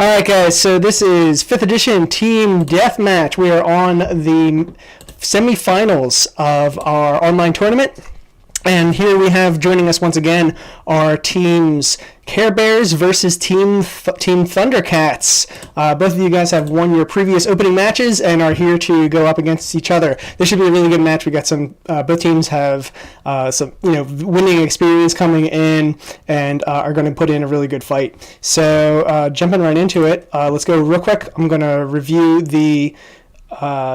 All right, guys. So this is 5th edition Team Deathmatch. We are on the semifinals of our online tournament. And here we have joining us once again our teams Care Bears versus Team Thundercats. Both of you guys have won your previous opening matches and are here to go up against each other. This should be a really good match. We got some. Both teams have some winning experience coming in and are going to put in a really good fight. So jumping right into it, let's go real quick. I'm going to review the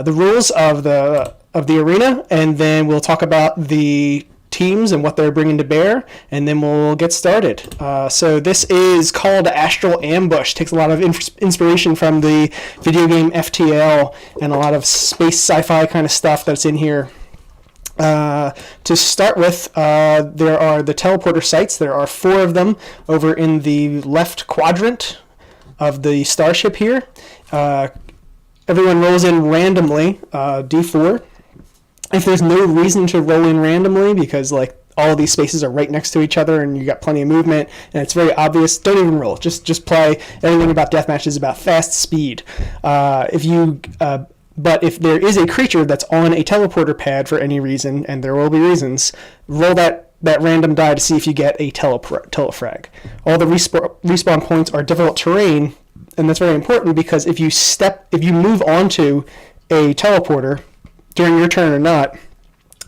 rules of the arena, and then we'll talk about the teams and what they're bringing to bear, and then we'll get started. So this is called Astral Ambush. Takes a lot of inspiration from the video game FTL and a lot of space sci-fi kind of stuff that's in here. To start with, there are the teleporter sites. There are 4 of them over in the left quadrant of the starship here. Everyone rolls in randomly, D4. If there's no reason to roll in randomly because like all of these spaces are right next to each other and you got plenty of movement and it's very obvious, don't even roll. Just play. Everything about deathmatch is about fast speed. But if there is a creature that's on a teleporter pad for any reason, and there will be reasons, roll that random die to see if you get a telefrag. All the respawn points are difficult terrain, and that's very important because if you move onto a teleporter during your turn or not,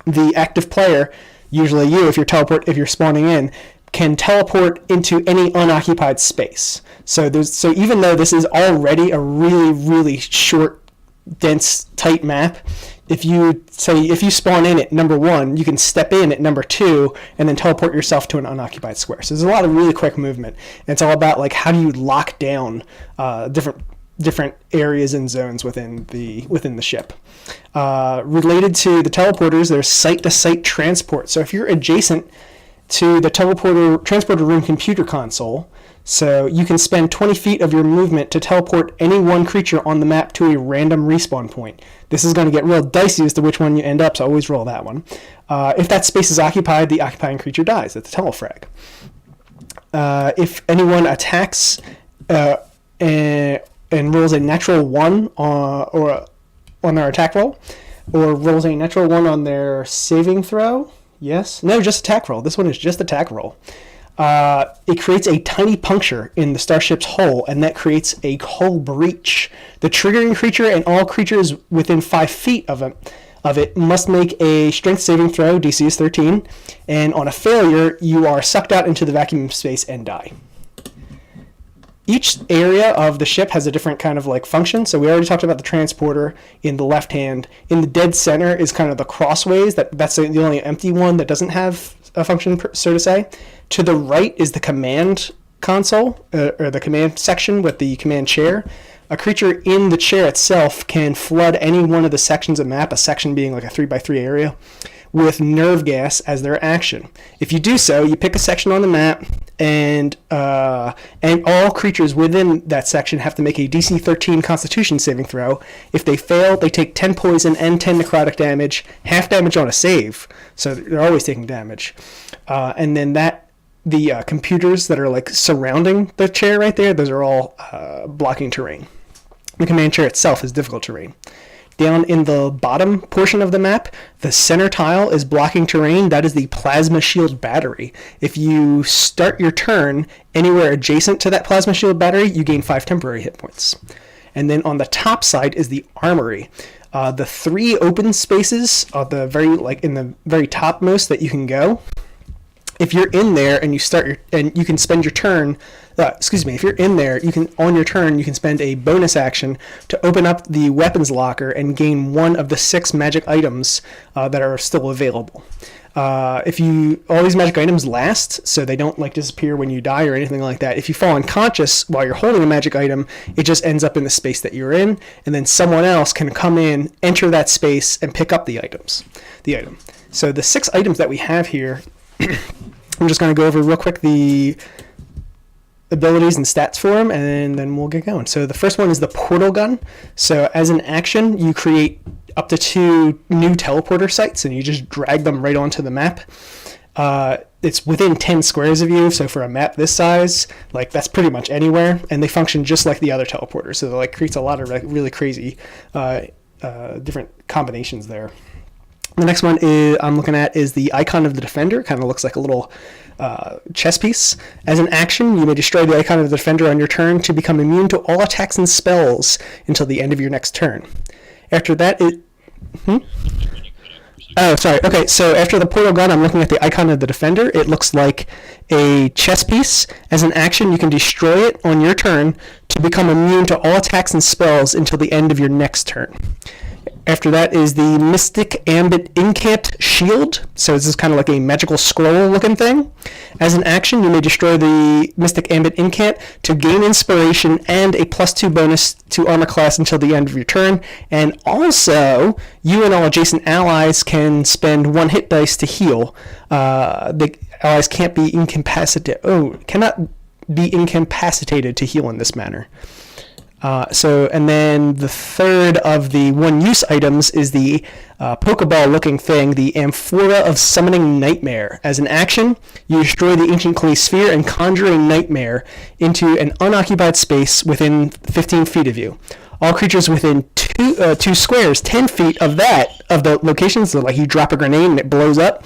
the active player, usually you, if you're spawning in, can teleport into any unoccupied space. So even though this is already a really, really short, dense, tight map, if you spawn in at number 1, you can step in at number 2 and then teleport yourself to an unoccupied square. So there's a lot of really quick movement. And it's all about like how do you lock down different areas and zones within the ship. Related to the teleporters, there's site-to-site transport. So if you're adjacent to the transporter room computer console, so you can spend 20 feet of your movement to teleport any one creature on the map to a random respawn point. This is going to get real dicey as to which one you end up, so always roll that one. If that space is occupied, the occupying creature dies. That's a telefrag. If anyone attacks and rolls a natural 1 on their attack roll, or rolls a natural 1 on their saving throw. Yes? No, just attack roll. This one is just attack roll. It creates a tiny puncture in the starship's hull, and that creates a hull breach. The triggering creature and all creatures within 5 feet of it must make a strength saving throw. DC is 13. And on a failure, you are sucked out into the vacuum space and die. Each area of the ship has a different kind of like function. So we already talked about the transporter in the left hand. In the dead center is kind of the crossways. That's the only empty one that doesn't have a function, so to say. To the right is the command console, or the command section with the command chair. A creature in the chair itself can flood any one of the sections of map, a section being like a 3x3 area, with nerve gas as their action. If you do so, you pick a section on the map, and all creatures within that section have to make a DC 13 Constitution saving throw. If they fail, they take 10 poison and 10 necrotic damage, half damage on a save, so they're always taking damage. And then the computers that are like surrounding the chair right there, those are all blocking terrain. The command chair itself is difficult terrain. Down in the bottom portion of the map, the center tile is blocking terrain. That is the plasma shield battery. If you start your turn anywhere adjacent to that plasma shield battery, you gain 5 temporary hit points. And then on the top side is the armory. The 3 open spaces in the very topmost that you can go. If you're in there and you can spend your turn, if you're in there, on your turn, you can spend a bonus action to open up the weapons locker and gain 1 of the 6 magic items that are still available. All these magic items last, so they don't like disappear when you die or anything like that. If you fall unconscious while you're holding a magic item, it just ends up in the space that you're in, and then someone else can come in, enter that space, and pick up the item. So the 6 items that we have here, I'm just going to go over real quick the abilities and stats for them, and then we'll get going. So the first one is the portal gun. So as an action, you create up to 2 new teleporter sites, and you just drag them right onto the map. it's within 10 squares of you. So for a map this size, like that's pretty much anywhere, and they function just like the other teleporters. So it like creates a lot of really crazy different combinations there. The next one I'm looking at is the icon of the defender. Kind of looks like a little chess piece. As an action, you may destroy the icon of the defender on your turn to become immune to all attacks and spells until the end of your next turn. After that, Oh, sorry. Okay, so after the portal gun, I'm looking at the icon of the defender. It looks like a chess piece. As an action, you can destroy it on your turn to become immune to all attacks and spells until the end of your next turn. After that is the Mystic Ambit Incant Shield. So this is kind of like a magical scroll looking thing. As an action, you may destroy the Mystic Ambit Incant to gain inspiration and a +2 bonus to armor class until the end of your turn. And also, you and all adjacent allies can spend 1 hit dice to heal. The allies cannot be incapacitated to heal in this manner. And then the third of the one-use items is the Pokeball-looking thing, the Amphora of Summoning Nightmare. As an action, you destroy the Ancient Clay Sphere and conjure a nightmare into an unoccupied space within 15 feet of you. All creatures within two squares, 10 feet of the location, so like you drop a grenade and it blows up,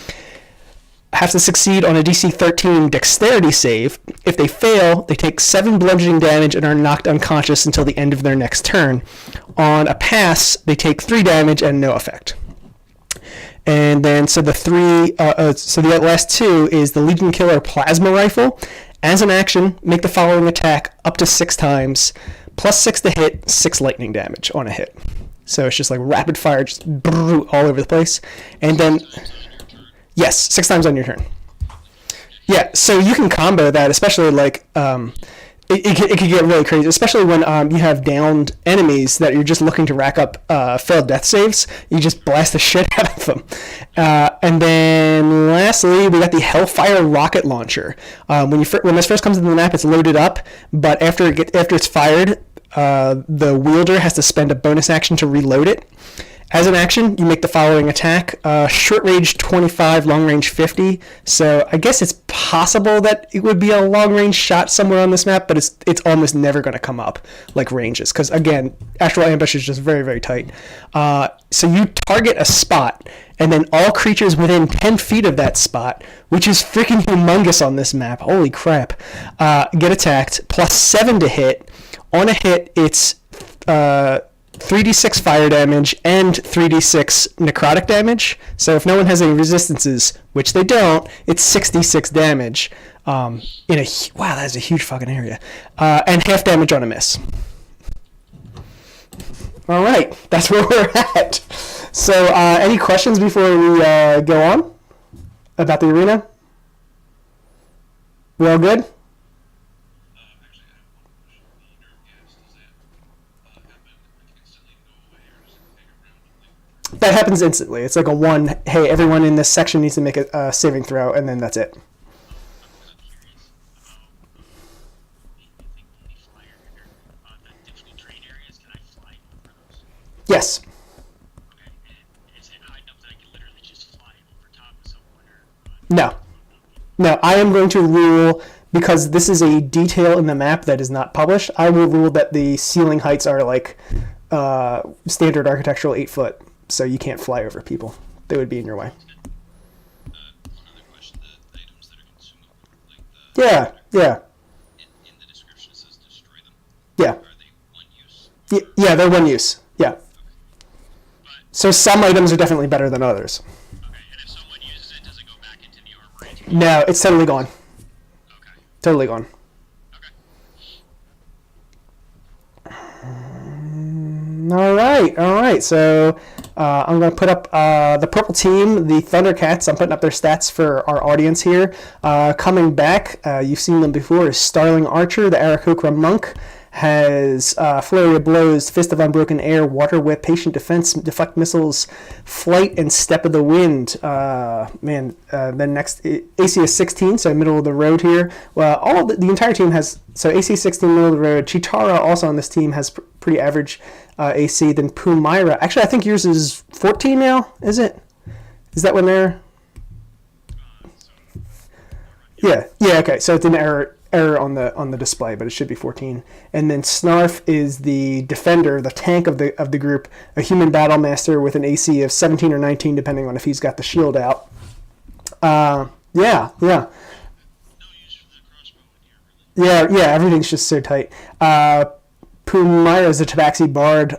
have to succeed on a DC 13 dexterity save. If they fail, they take 7 bludgeoning damage and are knocked unconscious until the end of their next turn. On a pass, they take 3 damage and no effect. And then, so the last 2 is the Legionkiller Plasma Rifle. As an action, make the following attack up to 6 times, +6 to hit, 6 lightning damage on a hit. So it's just like rapid fire, just all over the place. And then... Yes, 6 times on your turn. Yeah, so you can combo that, especially like it can get really crazy, especially when you have downed enemies that you're just looking to rack up failed death saves. You just blast the shit out of them. And then lastly, we got the Hellfire rocket launcher. When this first comes into the map, it's loaded up, but after it's fired, the wielder has to spend a bonus action to reload it. As an action, you make the following attack, short range 25, long range 50. So I guess it's possible that it would be a long range shot somewhere on this map, but it's almost never going to come up like ranges. Because again, Astral Ambush is just very, very tight. So you target a spot, and then all creatures within 10 feet of that spot, which is freaking humongous on this map, holy crap, get attacked, +7 to hit. On a hit, it's... 3d6 fire damage and 3d6 necrotic damage. So if no one has any resistances, which they don't, it's 66 damage. Wow, that is a huge fucking area. And half damage on a miss. All right, that's where we're at. So any questions before we go on about the arena? We all good? That happens instantly. It's like a one, hey, everyone in this section needs to make a saving throw, and then that's it. Yes. No. No, I am going to rule, because this is a detail in the map that is not published, I will rule that the ceiling heights are like standard architectural 8 foot. So you can't fly over people. They would be in your way. One other question, the items that are consumable, like Yeah. In the description it says destroy them. Yeah. Are they one use? Yeah, they're one use. Yeah. Okay. So some items are definitely better than others. Okay, and if someone uses it, does it go back into the armory? No, it's totally gone. Okay. Totally gone. Okay. All right. So I'm going to put up the purple team, the Thundercats. I'm putting up their stats for our audience here. Coming back, you've seen them before, is Starling Archer, the Aarakocra Monk. Has Flurry of Blows, Fist of Unbroken Air, Water Whip, Patient Defense, Deflect Missiles, Flight, and Step of the Wind. Then next, AC is 16, so middle of the road here. Well, the entire team has, so AC 16, middle of the road. Chitara, also on this team, has pretty average AC. Then Pumira. Actually, I think yours is 14 now, is it? Is that when they're... Yeah. Okay, so it's an error on the display, but it should be 14. And then Snarf is the defender, the tank of the group, a human battle master with an AC of 17 or 19, depending on if he's got the shield out. Yeah. No use for the crossbow in here, really. Yeah. Everything's just so tight. Pumira is a Tabaxi bard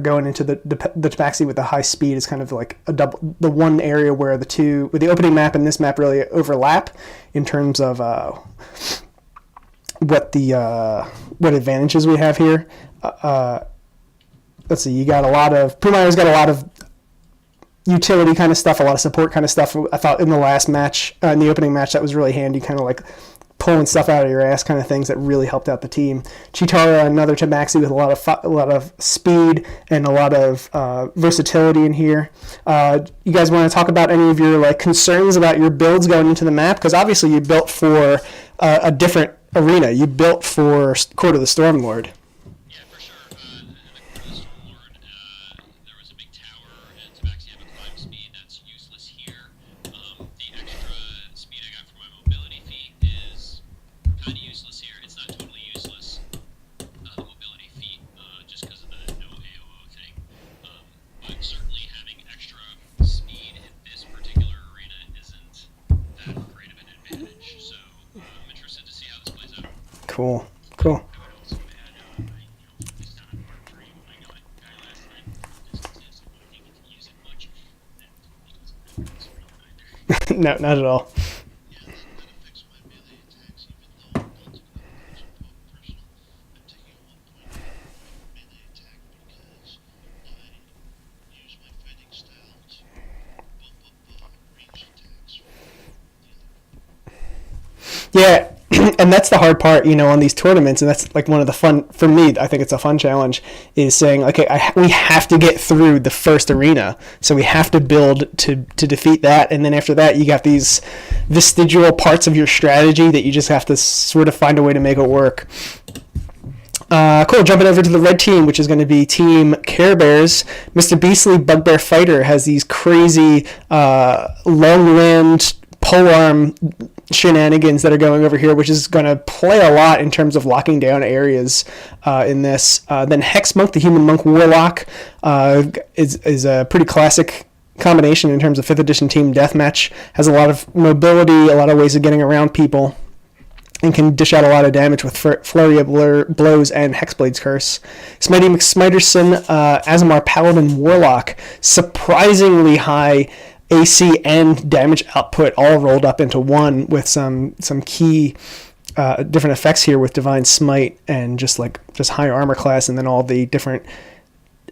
going into the Tabaxi with the high speed is kind of like the one area where the opening map and this map really overlap in terms of what advantages we have here. Let's see, Pumira's got a lot of utility kind of stuff, a lot of support kind of stuff. I thought in the last match, in the opening match, that was really handy, kind of like pulling stuff out of your ass kind of things that really helped out the team. Chitara, another Tabaxi with a lot of speed and a lot of versatility in here. You guys want to talk about any of your like concerns about your builds going into the map? Because obviously you built for a different arena. You built for Court of the Stormlord. Yeah, for sure. In the Court of the Stormlord, there was a big tower, and Tabaxi have a climb speed that's useless here. The extra speed I got for my mobility feat is kind of useless here. It's not totally useless, the mobility feat, just because of the no AOO thing. But certainly having extra speed in this particular arena isn't that great of an advantage. So I'm interested to see how this plays out. Cool. I would also add, I focused on Mark 3 when I got Guy last time for distances, so I didn't get to use it much, and it wasn't either. No, not at all. Yeah, that affects my melee attacks, even though I'm not doing it personal. I'm taking a 1 point melee attack because I use my fighting style to bump up ranged attacks from the other. Yeah, and that's the hard part, on these tournaments, and that's like one of the fun for me. I think it's a fun challenge is saying, okay, we have to get through the first arena, so we have to build to defeat that, and then after that, you got these vestigial parts of your strategy that you just have to sort of find a way to make it work. Cool. Jumping over to the red team, which is going to be Team Care Bears. Mr. Beastly Bugbear Fighter has these crazy long-limbed polearm shenanigans that are going over here, which is going to play a lot in terms of locking down areas in this. Then Hex Monk, the Human Monk Warlock, is a pretty classic combination in terms of 5th edition team deathmatch. Has a lot of mobility, a lot of ways of getting around people, and can dish out a lot of damage with Flurry of Blows and Hexblade's Curse. Smitey McSmiterson, Azamar Paladin Warlock, surprisingly high AC and damage output all rolled up into one with some key different effects here with Divine Smite and just high armor class, and then all the different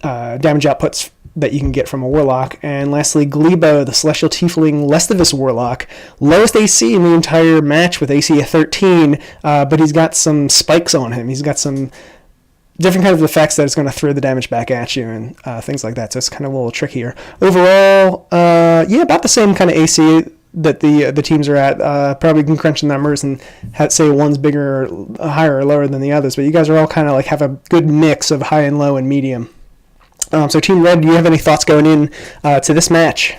damage outputs that you can get from a Warlock. And lastly, Glebo, the Celestial Tiefling Lestivus Warlock, lowest AC in the entire match with AC of 13, but he's got some spikes on him. He's got some different kinds of effects that it's going to throw the damage back at you and things like that. So it's kind of a little trickier. Overall, about the same kind of AC that the teams are at. Probably can crunch the numbers and say one's bigger, higher or lower than the others. But you guys are all kind of like have a good mix of high and low and medium. So Team Red, do you have any thoughts going in to this match?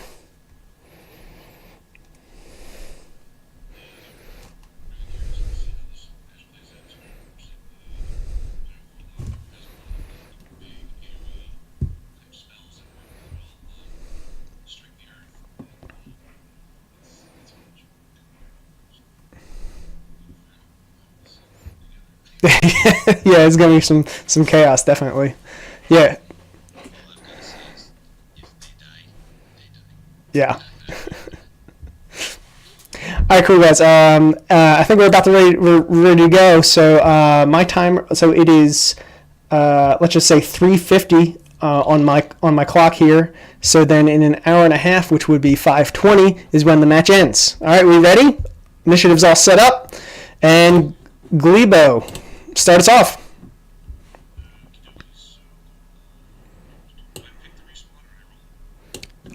Yeah, it's gonna be some chaos, definitely. Yeah. Yeah. All right, cool guys. I think we're about we're ready to go. So my time. So it is. Let's just say 3:50 on my clock here. So then in an hour and a half, which would be 5:20, is when the match ends. All right, we ready? Initiative's all set up, and Glebo, start us off.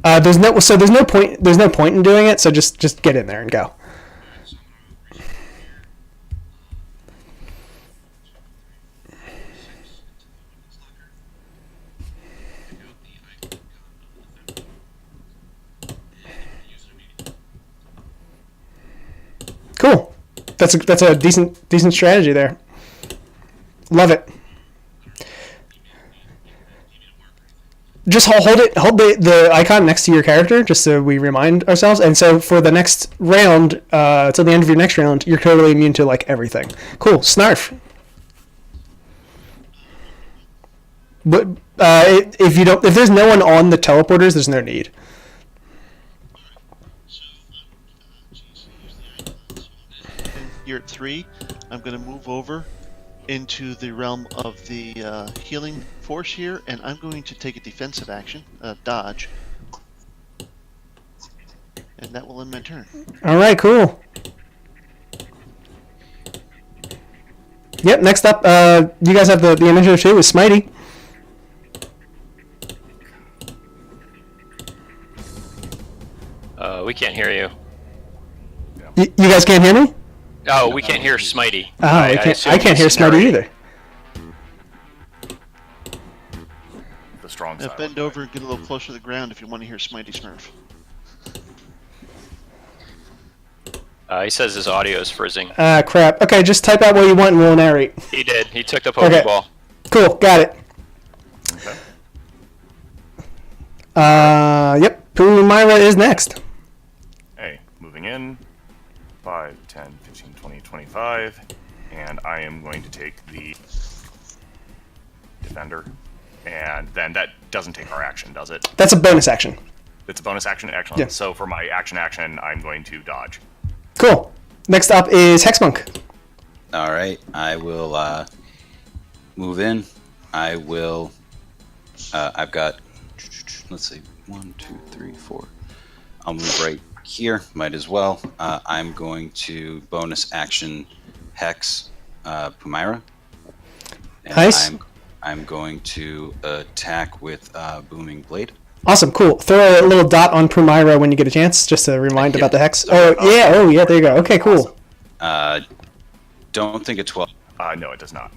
There's no point in doing it. So just get in there and go. Cool. That's a decent strategy there. Love it. Just hold the icon next to your character, just so we remind ourselves. And so for the next round, till the end of your next round, you're totally immune to like everything. Cool, Snarf. But if there's no one on the teleporters, there's no need. You're at 3. I'm going to move over into the realm of the healing force here, and I'm going to take a defensive action, dodge, and that will end my turn. All right, cool. Yep. Next up, you guys have the initiative too with Smitey. We can't hear you. You guys can't hear me? Oh, we can't hear Smitey. Oh, I can't hear Smitey narrating. either. The strong side. Bend over and get a little closer to the ground if you want to hear Smitey Smurf. He says his audio is frizzing. Crap. Okay, just type out what you want and we'll narrate. He did. He took the Pokeball. Cool, got it. Okay. Yep, Myra is next. Hey, moving in. 5, 10, 15, 20, 25. And I am going to take the Defender. And then that doesn't take our action, does it? That's a bonus action. It's a bonus action? Excellent. Yeah. So for my action, I'm going to dodge. Cool. Next up is Hexmonk. All right, I will move in. I will. I've got. Let's see. 1, 2, 3, 4. I'll move right here. Might as well. I'm going to bonus action Hex Pumira. And Nice. I'm going to attack with Booming Blade. Awesome, cool. Throw a little dot on Prumira when you get a chance, just to remind about the hex. Oh yeah, there you go. Okay, cool. Don't think it's 12. No, it does not.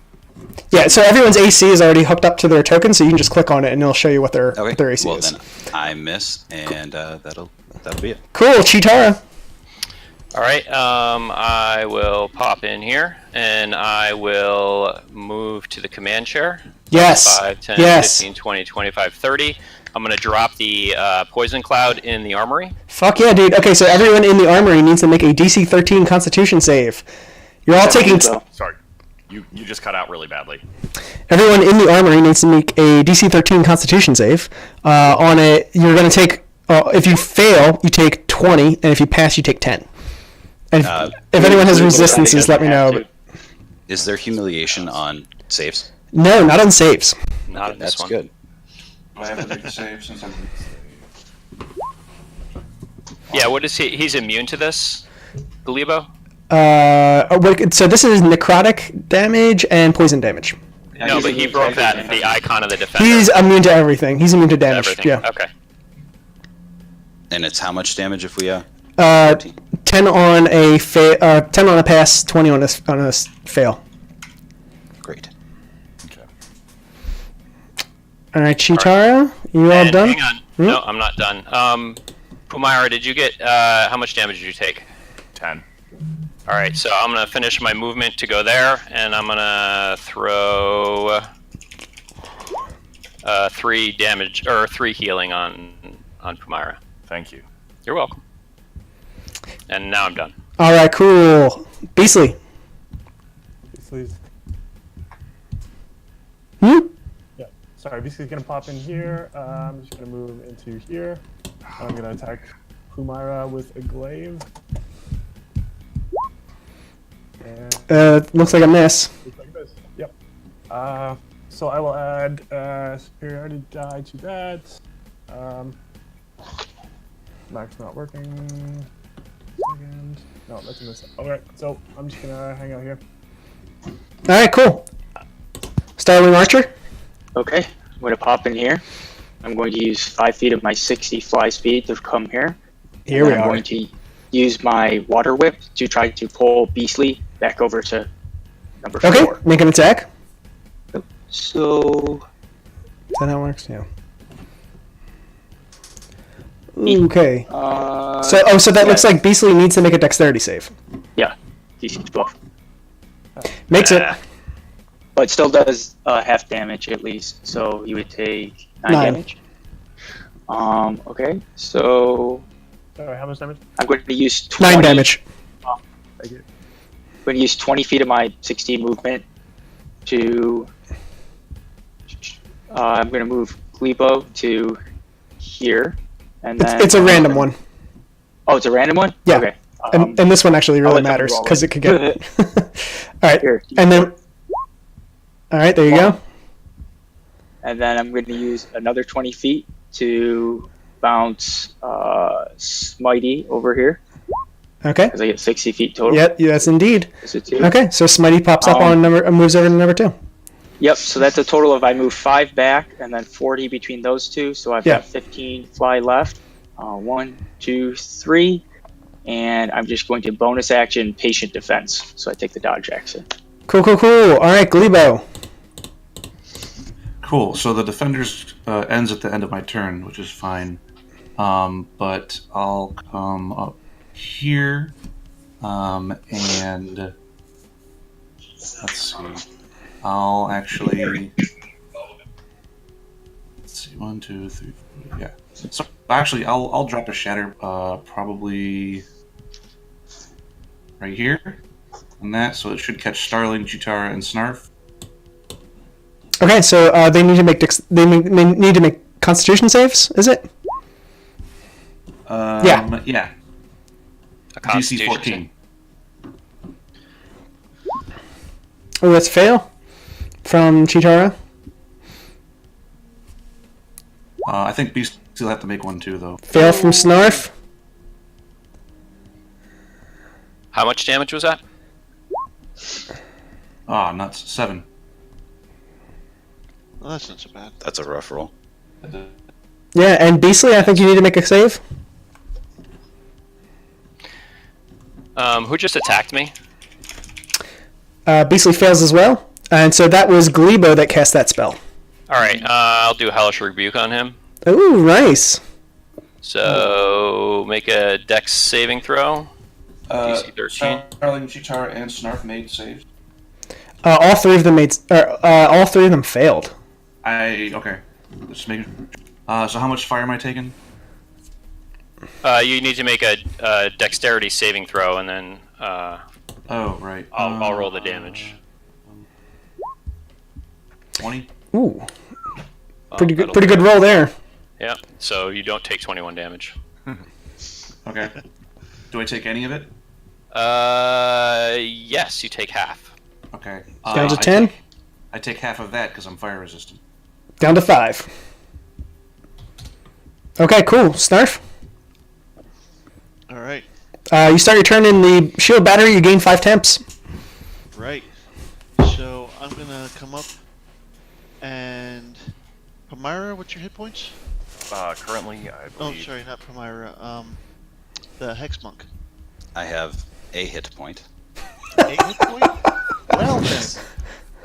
Yeah, so everyone's AC is already hooked up to their token, so you can just click on it and it'll show you what their AC well, is. then I miss, and that'll be it. Cool, Chitara. All right. I will pop in here, and I will move to the command chair. Yes. 5, 10, Yes. 15, 20, 25, 30. I'm going to drop the poison cloud in the armory. Fuck yeah, dude. Okay, so everyone in the armory needs to make a DC 13 Constitution save. You're all taking. Sorry. You just cut out really badly. Everyone in the armory needs to make a DC 13 Constitution save. On it, you're going to take. If you fail, you take 20, and if you pass, you take 10. And if anyone has resistances, let me know. Is there humiliation on saves? No, not on saves. Not in this That's one. good. I have a big save since I'm. Yeah, what is he? He's immune to this, Glebo? So this is necrotic damage and poison damage. No, but he broke the icon of the defender. He's immune to everything. He's immune to damage. Everything. Yeah. Okay. And it's how much damage if we 10 on a 10 on a pass, 20 on a fail. Great. Okay. All right, Chitara, you all And done? hang on. No, I'm not done. Pumira, did you get how much damage did you take? 10. All right, so I'm gonna finish my movement to go there, and I'm gonna throw 3 damage or 3 healing on Pumira. Thank you. You're welcome. And now I'm done. All right, cool. Beastly. Beasley's, Hmm? yeah, sorry, Beasley's gonna pop in here. I'm just gonna move into here. I'm gonna attack Pumira with a glaive. And Looks like a miss. just like this. Yep. So I will add superiority die to that. Mac's not working. Second. No, that's a miss. Alright, so I'm just gonna hang out here. All right, cool. Starling Archer. Okay, I'm going to pop in here. I'm going to use 5 feet of my 60 fly speed to come here. Here we I'm are. going to use my water whip to try to pull Beastly back over to number 4. Okay, make an attack. So, Is that how it works? Yeah. Okay. So that looks like Beastly needs to make a dexterity save. yeah. DC 12. Makes it But still does half damage at least, so you would take 9 9. damage. Okay, so Sorry, how much damage? I'm going to use 20. 9 damage. Thank you. I'm going to use 20 feet of my 60 movement to. I'm going to move Glebo to here, and then It's a random one. Oh, it's a random one. Yeah. Okay. And this one actually really let them matters roll because it. it could get. All right, Here. and then. All right, there you go. And then I'm going to use another 20 feet to bounce Smitey over here Okay. because I get 60 feet total. Yep, yes, indeed. Is it two? Okay, so Smitey pops up on number, moves over to number 2. Yep. So that's a total of I move 5 back and then 40 between those two. So I've got 15 fly left. 1, 2, 3, and I'm just going to bonus action patient defense. So I take the dodge action. Cool. All right, Glebo. Cool. So the defenders ends at the end of my turn, which is fine. But I'll come up here, and let's see. I'll actually let's see. 1, 2, 3, 4, yeah. So actually, I'll drop a shatter, probably right here, and that. So it should catch Starling, Chitara, and Snarf. Okay, so they need to make need to make Constitution saves. Is it? Yeah. Yeah. A DC Constitution 14. Oh, that's fail from Chitara. I think Beast will have to make one too, though. Fail from Snarf. How much damage was that? Ah, nuts. 7. Well, that's not so bad. That's a rough roll. Yeah, and Beastly, I think you need to make a save. Who just attacked me? Beastly fails as well, and so that was Glebo that cast that spell. All right, I'll do Hellish Rebuke on him. Ooh, nice. So make a Dex saving throw. DC 13. Starling, Chitara, and Snarf made saves. All three of them all three of them failed. Okay. Just making. So how much fire am I taking? You need to make a Dexterity saving throw, and then Oh, right. I'll roll the damage. 20. Ooh, Oh, pretty good. that'll Pretty good do. roll there. Yeah. So you don't take 21 damage. Okay. Do I take any of it? Yes, you take half. Okay. Down to 10. I take half of that because I'm fire resistant. Down to 5. Okay, cool. Snarf. All right. You start your turn in the shield battery. You gain 5 temps. Right. So I'm gonna come up and Palmyra, what's your hit points? Currently, I Oh, believe. sorry, not Palmyra. The Hex Monk. I have a hit point. 8 hit point? Well then,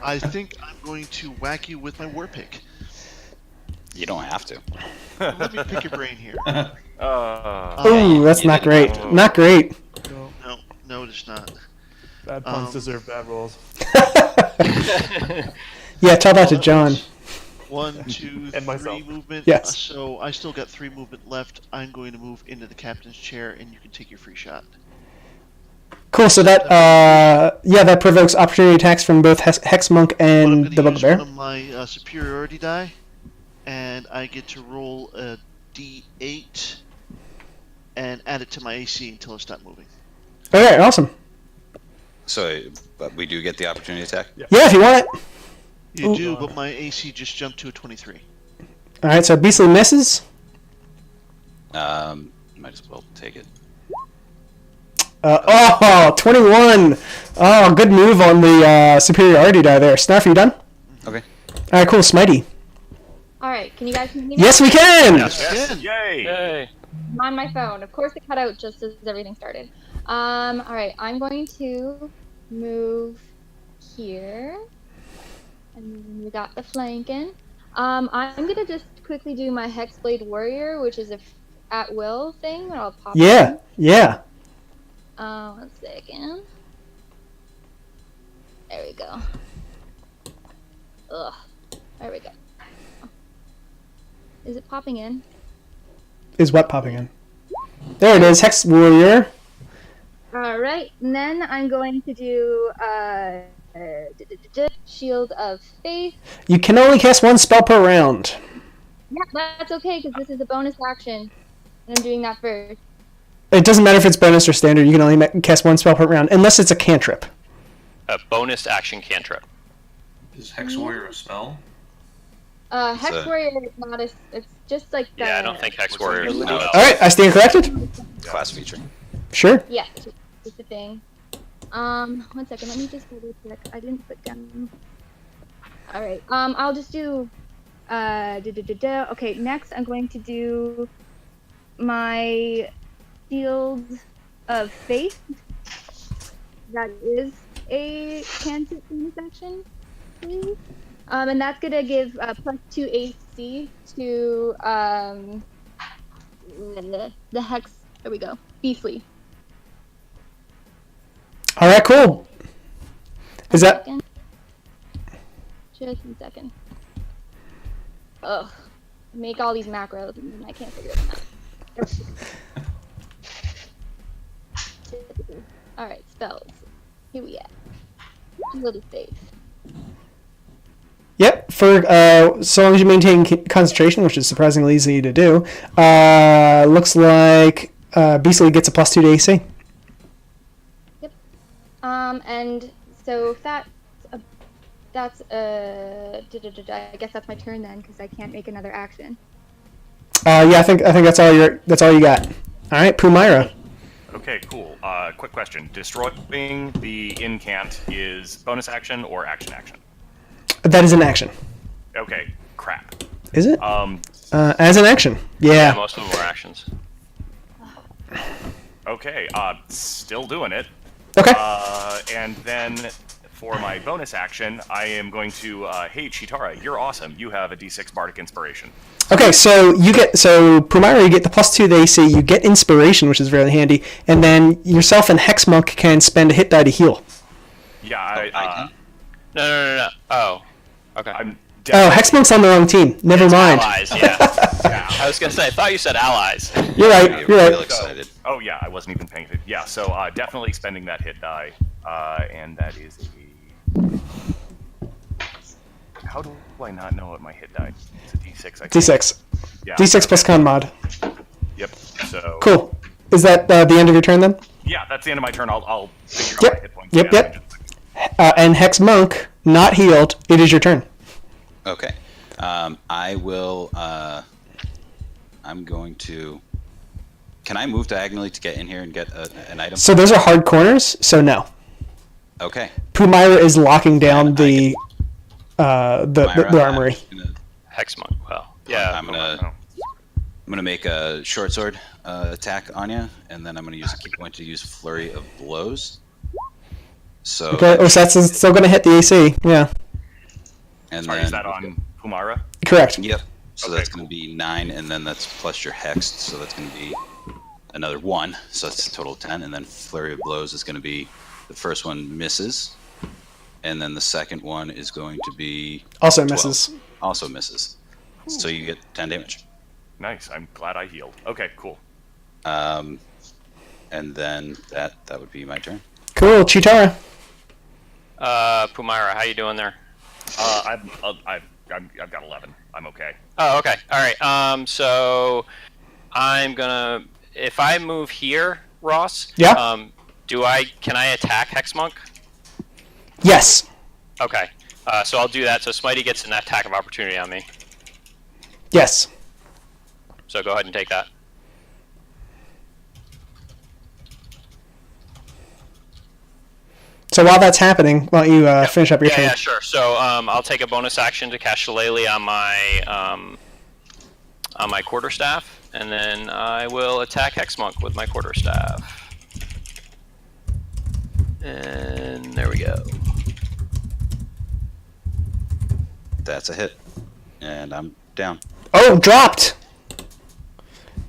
I think I'm going to whack you with my War Pick. You don't have to. Let me pick your brain here. Ooh, that's not great. Not great. No, it's not. Bad puns deserve bad rolls. Yeah, tell that to John. 1, 2, And 3 myself. movement. Yes. So I still got 3 movement left. I'm going to move into the captain's chair, and you can take your free shot. Cool. So that that provokes opportunity attacks from both Hex Monk and the I'm going to use Bugbear. one of my superiority die, and I get to roll a D8 and add it to my AC until I stop moving. Okay, awesome. So, but we do get the opportunity attack? Yeah, if you want it. You Ooh. do, but my AC just jumped to a 23. All right, so Beastly misses. Might as well take it. 21. Oh, good move on the superiority die there. Snarf, you done? Okay. All right, cool. Smitey. Alright, can you guys hear me? Yes, we can. Yes. Yay! Yay! I'm on my phone. Of course it cut out just as everything started. Alright, I'm going to move here. And we got the flanking. I'm gonna just quickly do my Hexblade Warrior, which is a at will thing. And I'll pop in. Yeah. 1 second. There we go. Ugh. There we go. Is it popping in? Is what popping in? There it is, Hex Warrior. Alright, and then I'm going to do Shield of Faith. You can only cast one spell per round. Yeah, that's okay, because this is a bonus action. And I'm doing that first. It doesn't matter if it's bonus or standard, you can only cast one spell per round, unless it's a cantrip. A bonus action cantrip. Is Hex Warrior a spell? Hex So- Warrior is not a... It's just like the... Yeah, I don't think Hex Warrior is a spell. Alright, I stand corrected? Class feature. Sure. Yeah, it's a thing. 1 second, let me just double check. I didn't put down... Alright, I'll just do... Okay, next I'm going to do my Shield of Faith. That is a cantrip bonus action, please. And that's gonna give +2 AC to the Hex. There we go. Beastly. Alright, cool. Is that... Just 1 second. Ugh. Make all these macros and I can't figure them out. Alright, spells. Here we are. Shield of Faith. Yep, for so long as you maintain concentration, which is surprisingly easy to do, looks like Beastly gets a +2 to AC. Yep. And so if that's I guess that's my turn then, because I can't make another action. Yeah, I think that's all you got. All right, Pumira. Okay, cool. Quick question. Destroying the Incant is bonus action or action? That is an action. Okay, crap. Is it? As an action. Yeah. Most of them are actions. Okay, still doing it. Okay. And then for my bonus action, I am going to, hey, Chitara, you're awesome. You have a D6 Bardic Inspiration. Okay, so Pumira, you get the +2 to the AC, you get inspiration, which is really handy, and then yourself and Hex Monk can spend a hit die to heal. Yeah, No. Oh. Okay. Oh, Hex Monk's on the wrong team. Never mind. Allies, yeah. I was gonna say, I thought you said allies. You're right. You're Real right. excited. Oh yeah, I wasn't even paying attention. Yeah, so definitely spending that hit die, and that is a. How do I not know what my hit die? It's a D6. I think. D6. Yeah. D6 plus con mod. Yep. So. Cool. Is that the end of your turn then? Yeah, that's the end of my turn. I'll figure out Yep. my hit points. Yep. Yeah, And Hex Monk, not healed. It is your turn. Okay. I will. I'm going to. Can I move diagonally to get in here and get an item? So those are hard corners. So no. Okay. Pumira is locking down the Myra, armory. Hex Monk. Well, yeah. I'm gonna make a short sword attack on you, and then I'm gonna use a key point to use flurry of blows. So. Okay. Oh, so that's still going to hit the AC. Yeah. And Sorry, then, is that on Pumara? Correct. Yep. So Okay, that's going to be 9, and then that's plus your hexed, so that's going to be another 1. So that's a total of 10, and then flurry of blows is going to be the first one misses, and then the second one is going to be Also 12. misses. Also misses. So you get 10 damage. Nice. I'm glad I healed. Okay, cool. And then that would be my turn. Cool. Chitara. Pumira, how you doing there? I've got 11. I'm okay. Oh, okay. All right. So I'm gonna, if I move here, Ross. Yeah. Can I attack Hex Monk? Yes. Okay. So I'll do that. So Smitey gets an attack of opportunity on me. Yes. So go ahead and take that. So while that's happening, why don't you finish up your turn? Yeah, sure. So I'll take a bonus action to cast Shillelagh on my quarterstaff, and then I will attack Hexmonk with my quarterstaff. And there we go. That's a hit. And I'm down. Oh, dropped!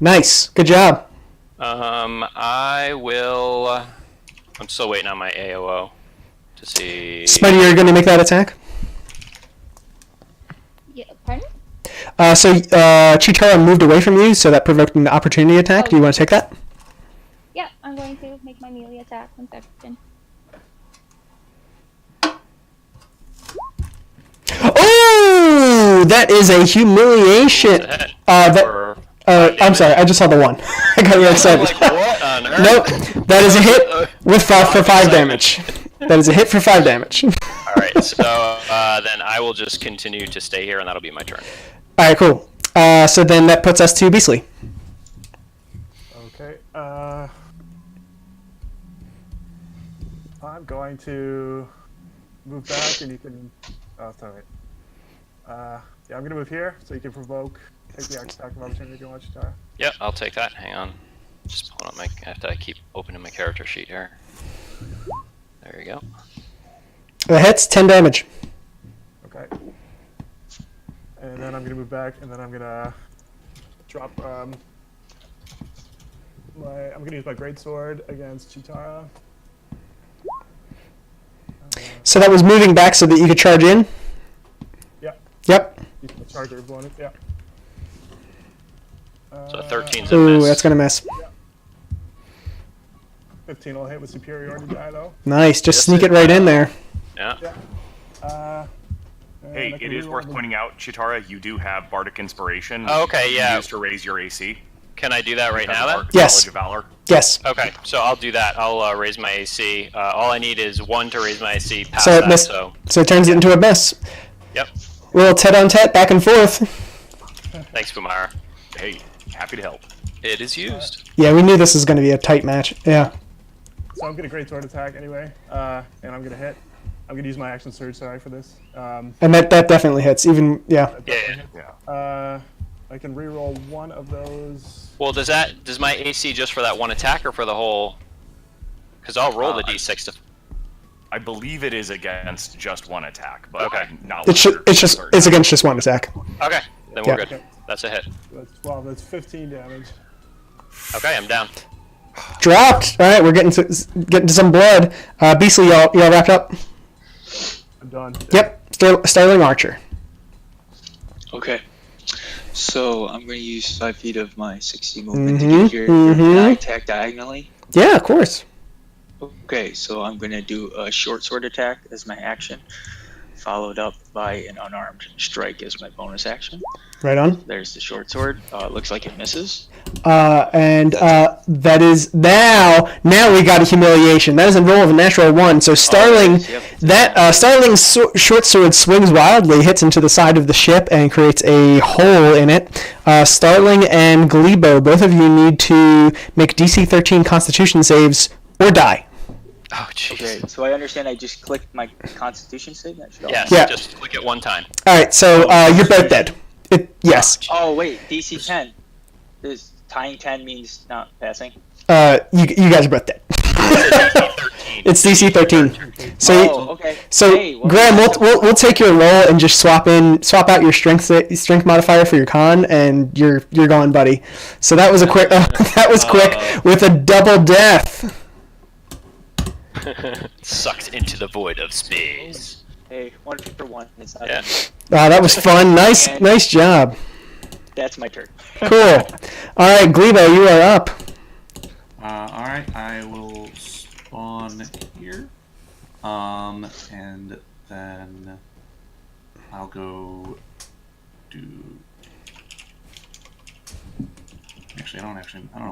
Nice. Good job. I will... I'm still waiting on my AOO to see. Smitty, you're going to make that attack? Yeah, pardon? So Chitara moved away from you, so that provoked an opportunity attack. Do you want to take that? Yeah, I'm going to make my melee attack. 1 second. Oh, that is a humiliation. I'm sorry, I just saw the 1. I got really excited. Like, what on earth? Nope, that is a hit with 5 damage. That is a hit for 5 damage. Alright, so then I will just continue to stay here, and that'll be my turn. Alright, cool. So then that puts us to Beastly. Okay. I'm going to move back, and you can. Oh, sorry. Yeah, I'm gonna move here, so you can provoke. Take the attack of opportunity if you want, Chitara. Yep, I'll take that. Hang on. Just pulling up my. I have to keep opening my character sheet here. There you go. The hits, 10 damage. Okay. And then I'm gonna move back, and then I'm gonna drop I'm gonna use my greatsword against Chitara. So that was moving back so that you could charge in? Yeah. Yep. Use my charger bonus. Yeah. So 13's a Ooh, miss. that's gonna miss. 15 will hit with superiority die though. Nice, just sneak it right in there. Yeah. Hey, it is worth pointing out, Chitara, you do have Bardic Inspiration. Oh, okay, you yeah. Used to raise your AC. Can I do that right now then? Yes. Knowledge of Valor. Yes. Okay, so I'll do that. I'll raise my AC. All I need is 1 to raise my AC past So it that, missed. so... So it turns it into a miss. Yep. Little tet-on-tet, back and forth. Thanks, Fumara. Hey, happy to help. It is used. Yeah, we knew this was going to be a tight match. Yeah. So I'm gonna greatsword attack anyway, and I'm gonna hit. I'm gonna use my action surge, sorry for this. And that definitely hits. Even, yeah. Yeah. I can reroll 1 of those. Well, does my AC just for that 1 attack or for the whole? Because I'll roll the d6 to. I believe it is against just 1 attack, but Okay. I'm not It's against just 1 attack. Okay, then we're good. That's a hit. That's 12. That's 15 damage. Okay, I'm down. Dropped. All right, we're getting to some blood. Beastly, y'all wrapped up. I'm done. Yep. Starling Archer. Okay. So I'm going to use 5 feet of my 60 movement to get here. Can I attack diagonally? Yeah, of course. Okay, so I'm going to do a short sword attack as my action, followed up by an unarmed strike as my bonus action. Right on. There's the short sword. Looks like it misses. That is now we got a humiliation. That is a roll of a natural 1. So Starling, Starling's short sword swings wildly, hits into the side of the ship, and creates a hole in it. Starling and Glebo, both of you need to make DC 13 Constitution saves or die. Oh, jeez. Okay, so I understand I just clicked my Constitution save? Yes, Yeah. just click it 1 time. All right, so you're both dead. Yes. Oh, wait, DC 10. This tying 10 means not passing. You guys are both dead. It's DC 13. So okay. So Hey, Graham, we'll take your roll and just swap out your strength modifier for your con, and you're gone, buddy. So that was a quick quick with a double death. Sucked into the void of space. Hey, 1 for 1. It's not Wow, that was fun. Nice job. That's my turn. Cool. All right, Glebo, you are up. All right, I will spawn here, and then I'll go do. Actually, I don't know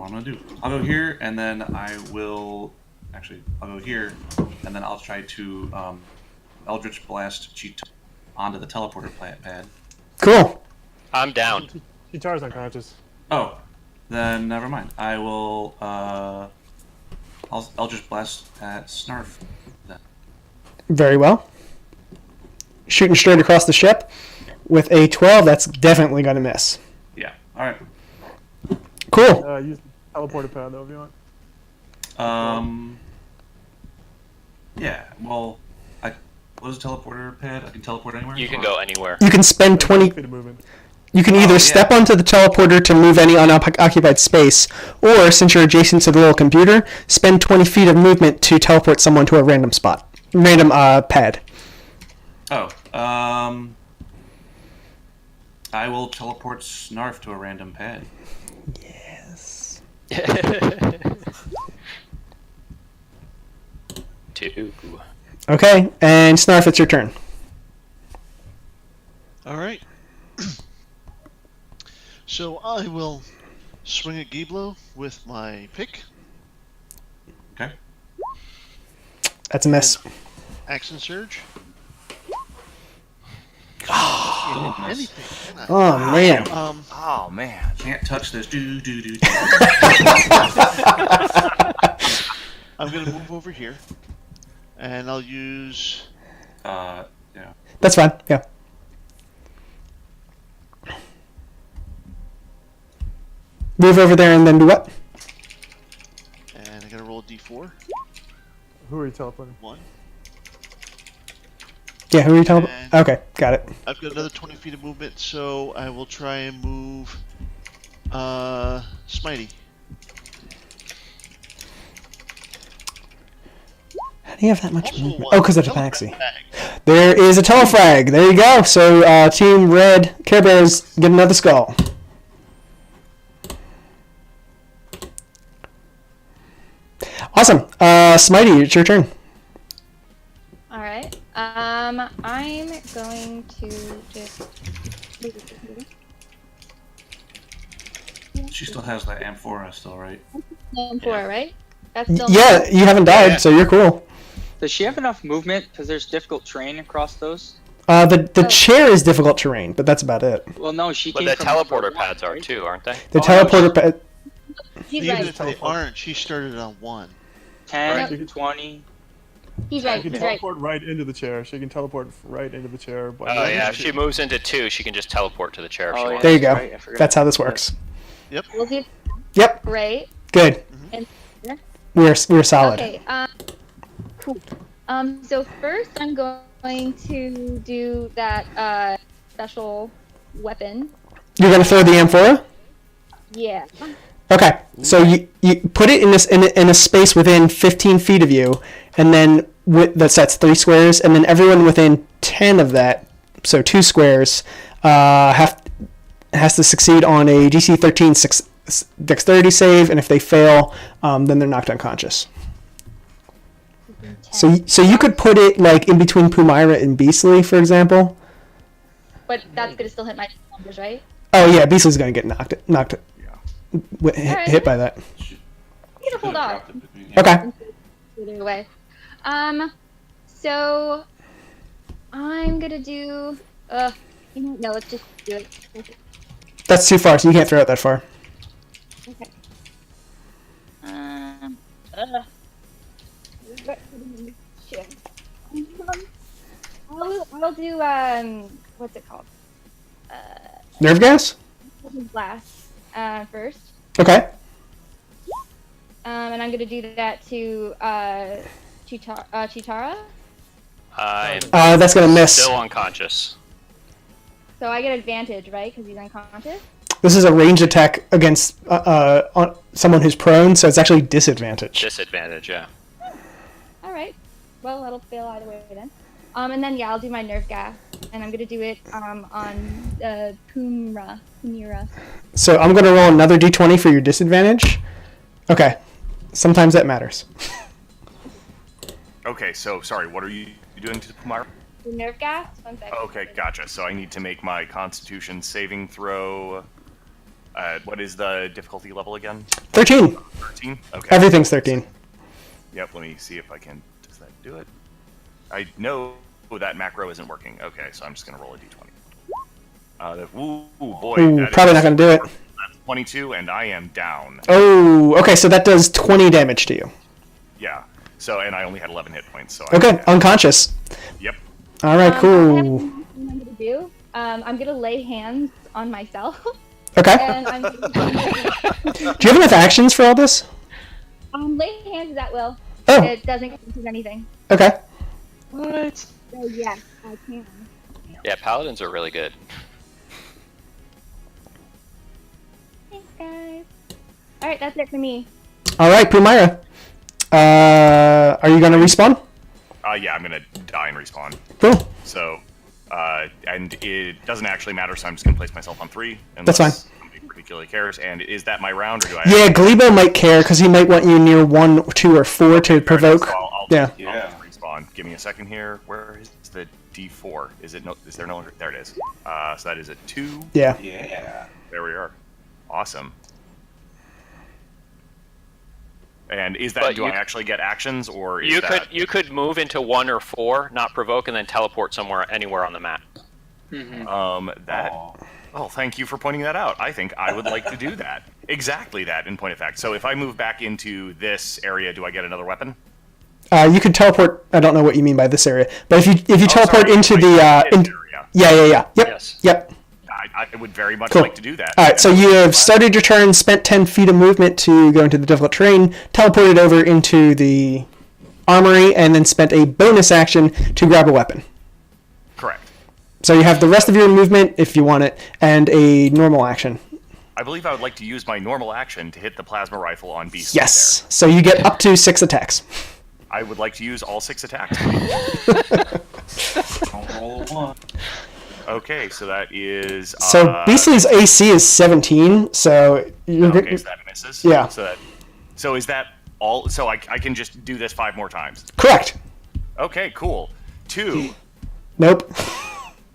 what I'm gonna do. I'll go here, and then I will. Actually, I'll go here, and then I'll try to Eldritch Blast Cheat onto the teleporter pad. Cool. I'm down. Chitara's unconscious. Oh, then never mind. I will. I'll just blast at Snarf. Then. Very well. Shooting straight across the ship with a 12. That's definitely gonna miss. Yeah. All right. Cool. Use teleporter pad though if you want. Yeah. Well, what is a teleporter pad? I can teleport anywhere. You can go anywhere. You can spend 20 feet of movement. You can either step onto the teleporter to move any unoccupied space, or, since you're adjacent to the little computer, spend 20 feet of movement to teleport someone to a random spot. Random pad. Oh, I will teleport Snarf to a random pad. Yes. 2. Okay, and Snarf, it's your turn. All right. So I will swing at Giblo with my pick. Okay. That's a miss. Action surge. Anything, can I? Oh, man. Oh man. Can't touch this. Do. I'm gonna move over here, and I'll use. Yeah. That's fine, yeah. Move over there and then do what? And I'm gonna roll a d4. Who are you teleporting? 1. Yeah, who are you telling? And- Okay, got it. I've got another 20 feet of movement, so I will try and move. Smitey. How do you have that much Also movement? one Oh, because of the telepaxy. taxi. There is a telefrag. There you go. So Team Red Care Bears get another skull. Awesome. Smitey, it's your turn. All right. I'm going to just. She still has that Amphora still, right? Amphora, right? That's still Yeah, you haven't died, so you're cool. Does she have enough movement? Because there's difficult terrain across those. The chair is difficult terrain, but that's about it. Well, no, she But came the from teleporter number one, pads are right? too, aren't they? The Oh, no, teleporter pad. He's Even right. if they aren't, she started on 1. 10, Right. 20. He's She right. can He's right. teleport right into the chair. She can teleport right into the chair. By Oh yeah, if she moves into 2, she can just teleport to the chair if she Oh, yeah. wants. There you go. Right, I forgot. That's how this works. We'll do Yep. great. Good. And We're solid. okay. Cool. So first, I'm going to do that special weapon. You're gonna throw the Amphora? Yeah. Okay. So you put it in a space within 15 feet of you, and then that's 3 squares, and then everyone within 10 of that, so 2 squares, has to succeed on a DC 13 dexterity save, and if they fail, then they're knocked unconscious. So you could put it like in between Pumaira and Beastly, for example. But that's gonna still hit my numbers, right? Oh yeah, Beastly's gonna get knocked Alright. hit by that. You can hold off. Okay. Either way. So I'm gonna do. No, let's just do it. That's too far, so you can't throw it that far. Okay. Shit. I'll do what's it called? Nerve gas? Blast first. Okay. And I'm gonna do that to Chitara. I'm That's gonna miss. still unconscious. So I get advantage, right? Because he's unconscious. This is a ranged attack against on someone who's prone, so it's actually disadvantage. Disadvantage, yeah. All right. Well, that'll fail either way then. And then I'll do my nerve gas, and I'm gonna do it on Pumira. So I'm gonna roll another d20 for your disadvantage. Okay. Sometimes that matters. Okay, so sorry, what are you doing to Pumara? The nerve gas. 1 second. Okay, gotcha. So I need to make my Constitution saving throw. What is the difficulty level again? 13. 13. Okay. Everything's 13. Yep. Let me see if I can. Does that do it? I know that macro isn't working. Okay, so I'm just gonna roll a d20. Ooh, boy. Ooh, that probably is- not gonna do it. That's 22, and I am down. Oh, okay. So that does 20 damage to you. Yeah. So, and I only had 11 hit points. So. Okay, unconscious. Yep. All right, I have cool. one thing I'm gonna do. I'm gonna lay hands on myself. Okay. And I'm gonna Do you have enough actions for all this? lay hands is at will. Oh. It doesn't count as anything. Okay. What? So yes, I can. Yeah, paladins are really good. Thanks, guys. All right, that's it for me. All right, Pumaira. Are you gonna respawn? Yeah, I'm gonna die and respawn. Cool. So, and it doesn't actually matter, so I'm just gonna place myself on 3. That's fine. Somebody particularly cares. And is that my round, or do I? Yeah, Glebo might care because he might want you near 1, 2, or 4 to provoke. So I'll Yeah. I'll respawn. Give me a second here. Where is the D4? Is there no longer? There it is. So that is a 2. Yeah. Yeah. There we are. Awesome. And is that? But Do I actually get actions, or is You could move into 1 or 4, not provoke, and then teleport anywhere on the map. Oh, thank you for pointing that out. I think I would like to do that. Exactly that, in point of fact. So if I move back into this area, do I get another weapon? You could teleport. I don't know what you mean by this area, but if you teleport sorry, into like the this area. yeah. Yep. Yes. Yep. I would very much Cool. like to do that. All right, so you have started your turn, spent 10 feet of movement to go into the difficult terrain, teleported over into the armory, and then spent a bonus action to grab a weapon. Correct. So you have the rest of your movement, if you want it, and a normal action. I believe I would like to use my normal action to hit the plasma rifle on Beast. Yes. So you get up to 6 attacks. I would like to use all 6 attacks. Don't roll a 1. Okay, so that is. So Beastly's AC is 17, so you're Okay, good. so that misses. Yeah. So is that all? So I can just do this 5 more times. Correct. Okay, cool. 2, Nope.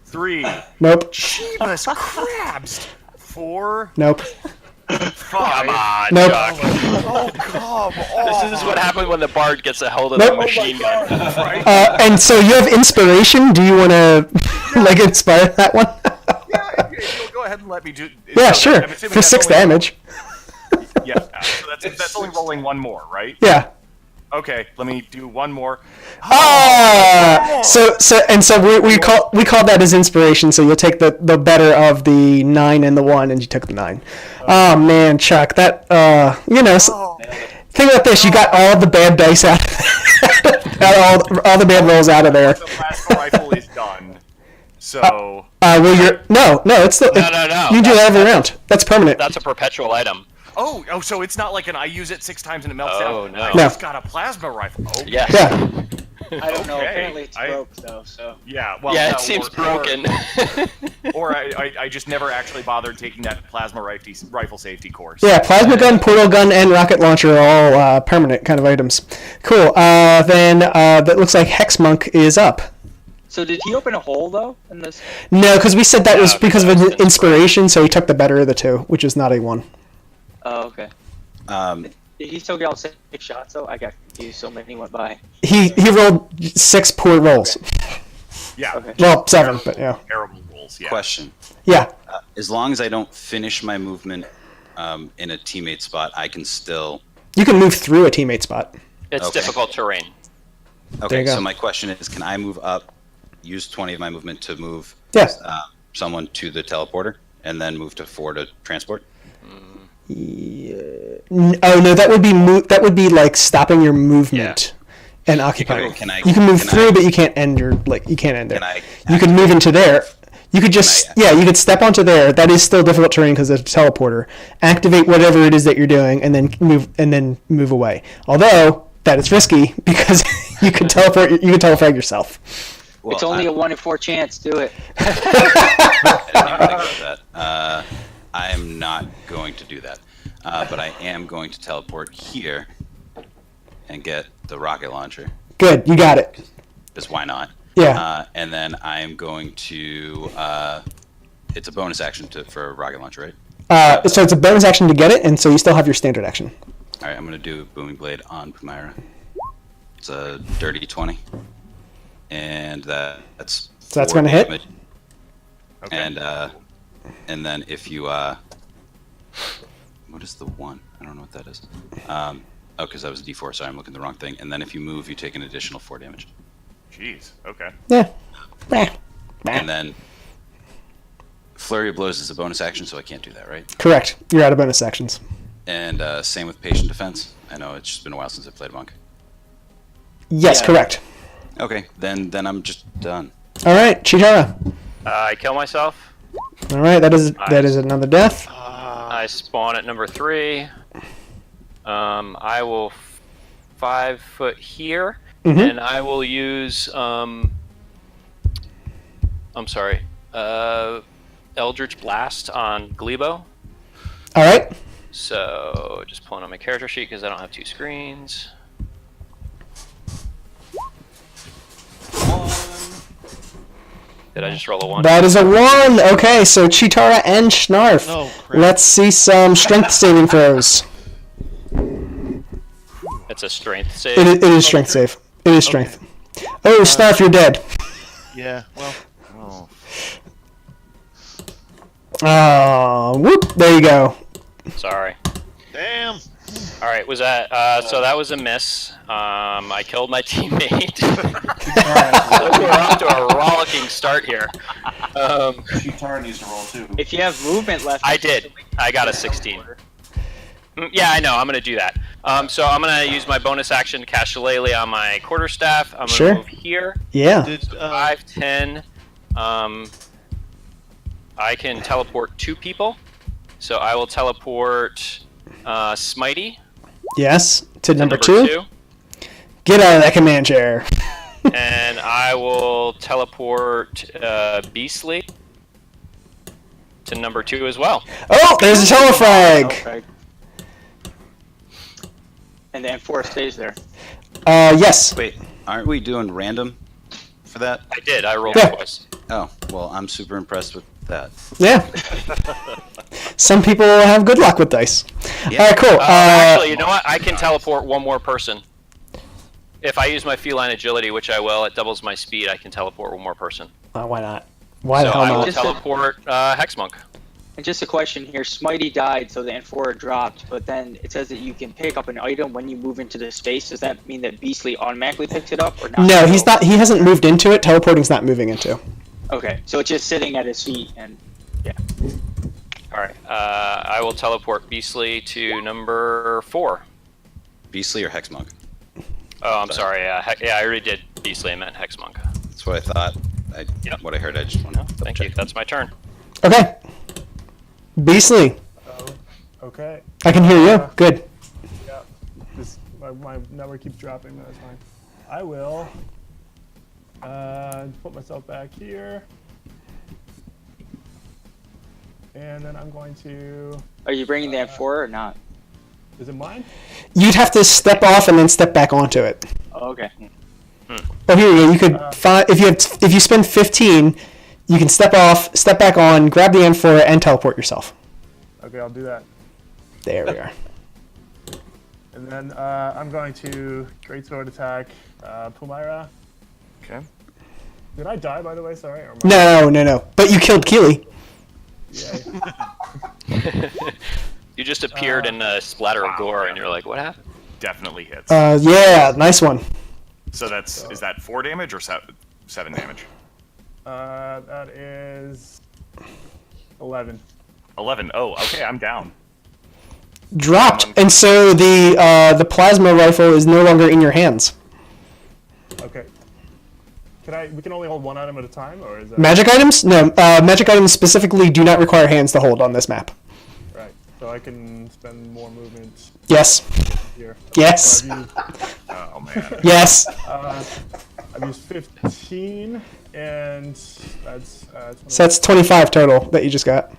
3. Nope. Jeebus crabs. 4. Nope. 5. Come on, Nope. Chuck. Oh, come on. This is what happened when the bard gets a hold of Nope. a machine gun. Right? And so you have inspiration. Do you want to like inspire that one? Yeah, you'll go ahead and let me do. Yeah, so sure. I'm assuming For that's 6 only- damage. Yeah, so that's only rolling 1 more, right? Yeah. Okay, let me do 1 more. So we call that as inspiration. So you'll take the better of the 9 and the 1, and you took the 9. Oh man, Chuck, that think about this. You got all the bad dice out. got all the bad rolls out of there. The plasma rifle is done. So. Well, no. It's still No. You can do that every round. That's permanent. That's a perpetual item. Oh, so it's not like I use it 6 times and it melts Oh, down. no. I No. just got a plasma rifle. Oh, Yes. Yeah. I don't know. Okay. Apparently it's I- broke though. So Yeah, well, Yeah, no, it seems or- broken. Or I just never actually bothered taking that plasma rifle safety course. Yeah, plasma gun, portal gun, and rocket launcher are all permanent kind of items. Cool. Then that looks like Hex Monk is up. So did he open a hole though in this? No, because we said that was Yeah, because of that's an inspiration, so he took the better of the 2, which is not a 1. Oh, okay. Um, Did he still get all 6 shots though? I got confused. So many went by. He rolled 6 poor rolls. Yeah. Okay. Well, 7, but yeah. Terrible rolls. Yeah. question. Yeah. As long as I don't finish my movement in a teammate spot, I can still. You can move through a teammate spot. It's Okay. difficult terrain. There Okay, you go. so my question is, can I move up, use 20 of my movement to move Yes. someone to the teleporter, and then move to 4 to transport? Oh no, that would be like stopping your movement and occupying. Can I- you can move can through, I- but you can't end there. Can I You can move into there. You could just you could step onto there. That is still difficult terrain because it's a teleporter. Activate whatever it is that you're doing, and then move away. Although that is risky because you could teleport. You can teleport yourself. Well, It's only a 1 in 4 chance. Do it. I didn't even think about that. I am not going to do that. But I am going to teleport here and get the rocket launcher. Good, you got it. Because why not? Yeah. And then I am going to. It's a bonus action for a rocket launcher, right? So it's a bonus action to get it, and so you still have your standard action. All right, I'm going to do Booming Blade on Pumira. It's a dirty 20. And that's. So that's 4 gonna hit? damage. Okay. And then if you. What is the 1? I don't know what that is. Because that was a D4, sorry, I'm looking at the wrong thing. And then if you move, you take an additional 4 damage. Jeez. Okay. Yeah. And then Flurry of Blows is a bonus action, so I can't do that, right? Correct. You're out of bonus actions. And same with Patient Defense. I know it's just been a while since I played Monk. Yes, Yeah. correct. Okay, then I'm just done. All right, Chitara. I kill myself. All right, that is another death. I spawn at number 3. I will 5 foot here, and I will use. I'm sorry. Eldritch Blast on Glebo. All right. So just pulling on my character sheet because I don't have 2 screens. Did I just roll a 1? That is a 1. Okay, so Chitara and Schnarf. Oh, crap. Let's see some strength saving throws. It's a strength save. It is strength save. It is strength. Oh, Snarf, you're dead. Yeah, well. Oh. Oh, whoop. There you go. Sorry. Damn. All right, was that so? That was a miss. I killed my teammate. We're off to a rollicking start here. Chitara needs to roll too. If you have movement left, I did. I got a 16. Yeah, I know. I'm gonna do that. So I'm gonna use my bonus action to cast Shillelagh on my quarterstaff. I'm gonna Sure. move here. Yeah. Did, 5, 10. I can teleport 2 people. So I will teleport Smitey Yes. To number 2. 2. Get out of that command chair. And I will teleport Beastly to number 2 as well. Oh, there's a telefrag. Okay. And the Amphora stays there. Yes. Wait, aren't we doing random for that? I did. I rolled Yeah. twice. Oh, well, I'm super impressed with that. Yeah. Some people have good luck with dice. Yeah. All right, cool. Actually, you know what? I can teleport one more person. If I use my feline agility, which I will, it doubles my speed. I can teleport one more person. Why not? Why the So hell I will not? teleport Hexmonk. And just a question here, Smitey died, so the Amphora dropped, but then it says that you can pick up an item when you move into the space. Does that mean that Beastly automatically picks it up, or not? No, he's not. He hasn't moved into it. Teleporting's not moving into. Okay, so it's just sitting at his feet, and yeah. All right. I will teleport Beastly to number 4. Beastly or Hexmonk? Oh, I'm sorry. Yeah, I already did Beastly. I meant Hexmonk. That's what I thought. Yep. What I heard, I just want to Thank you. That's my turn. Okay. Beastly, Okay. I can hear you. Good. Yeah. This my network keeps dropping. That's fine. I will put myself back here, and then I'm going to. Are you bringing the Amphora or not? Is it mine? You'd have to step off and then step back onto it. Oh, okay. Oh, here you go. You could if you spend 15, you can step off, step back on, grab the Amphora, and teleport yourself. Okay, I'll do that. There we are. And then I'm going to Greatsword attack Pumira. Okay. Did I die, by the way? Sorry. Or am I- No. But you killed Keely. Yay. You just appeared in a splatter of gore, and you're like, "What happened?" Definitely hits. Yeah, nice one. So is that 4 damage or 7 damage? That is 11. 11. Oh, okay, I'm down. Dropped, and so the plasma rifle is no longer in your hands. Okay. We can only hold one item at a time, or is that Magic items? No, magic items specifically do not require hands to hold on this map. right? So I can spend more movement Yes. here. Yes. So I've used, Oh man. Yes. I've used 15, and that's 25. So that's 25 total that you just got.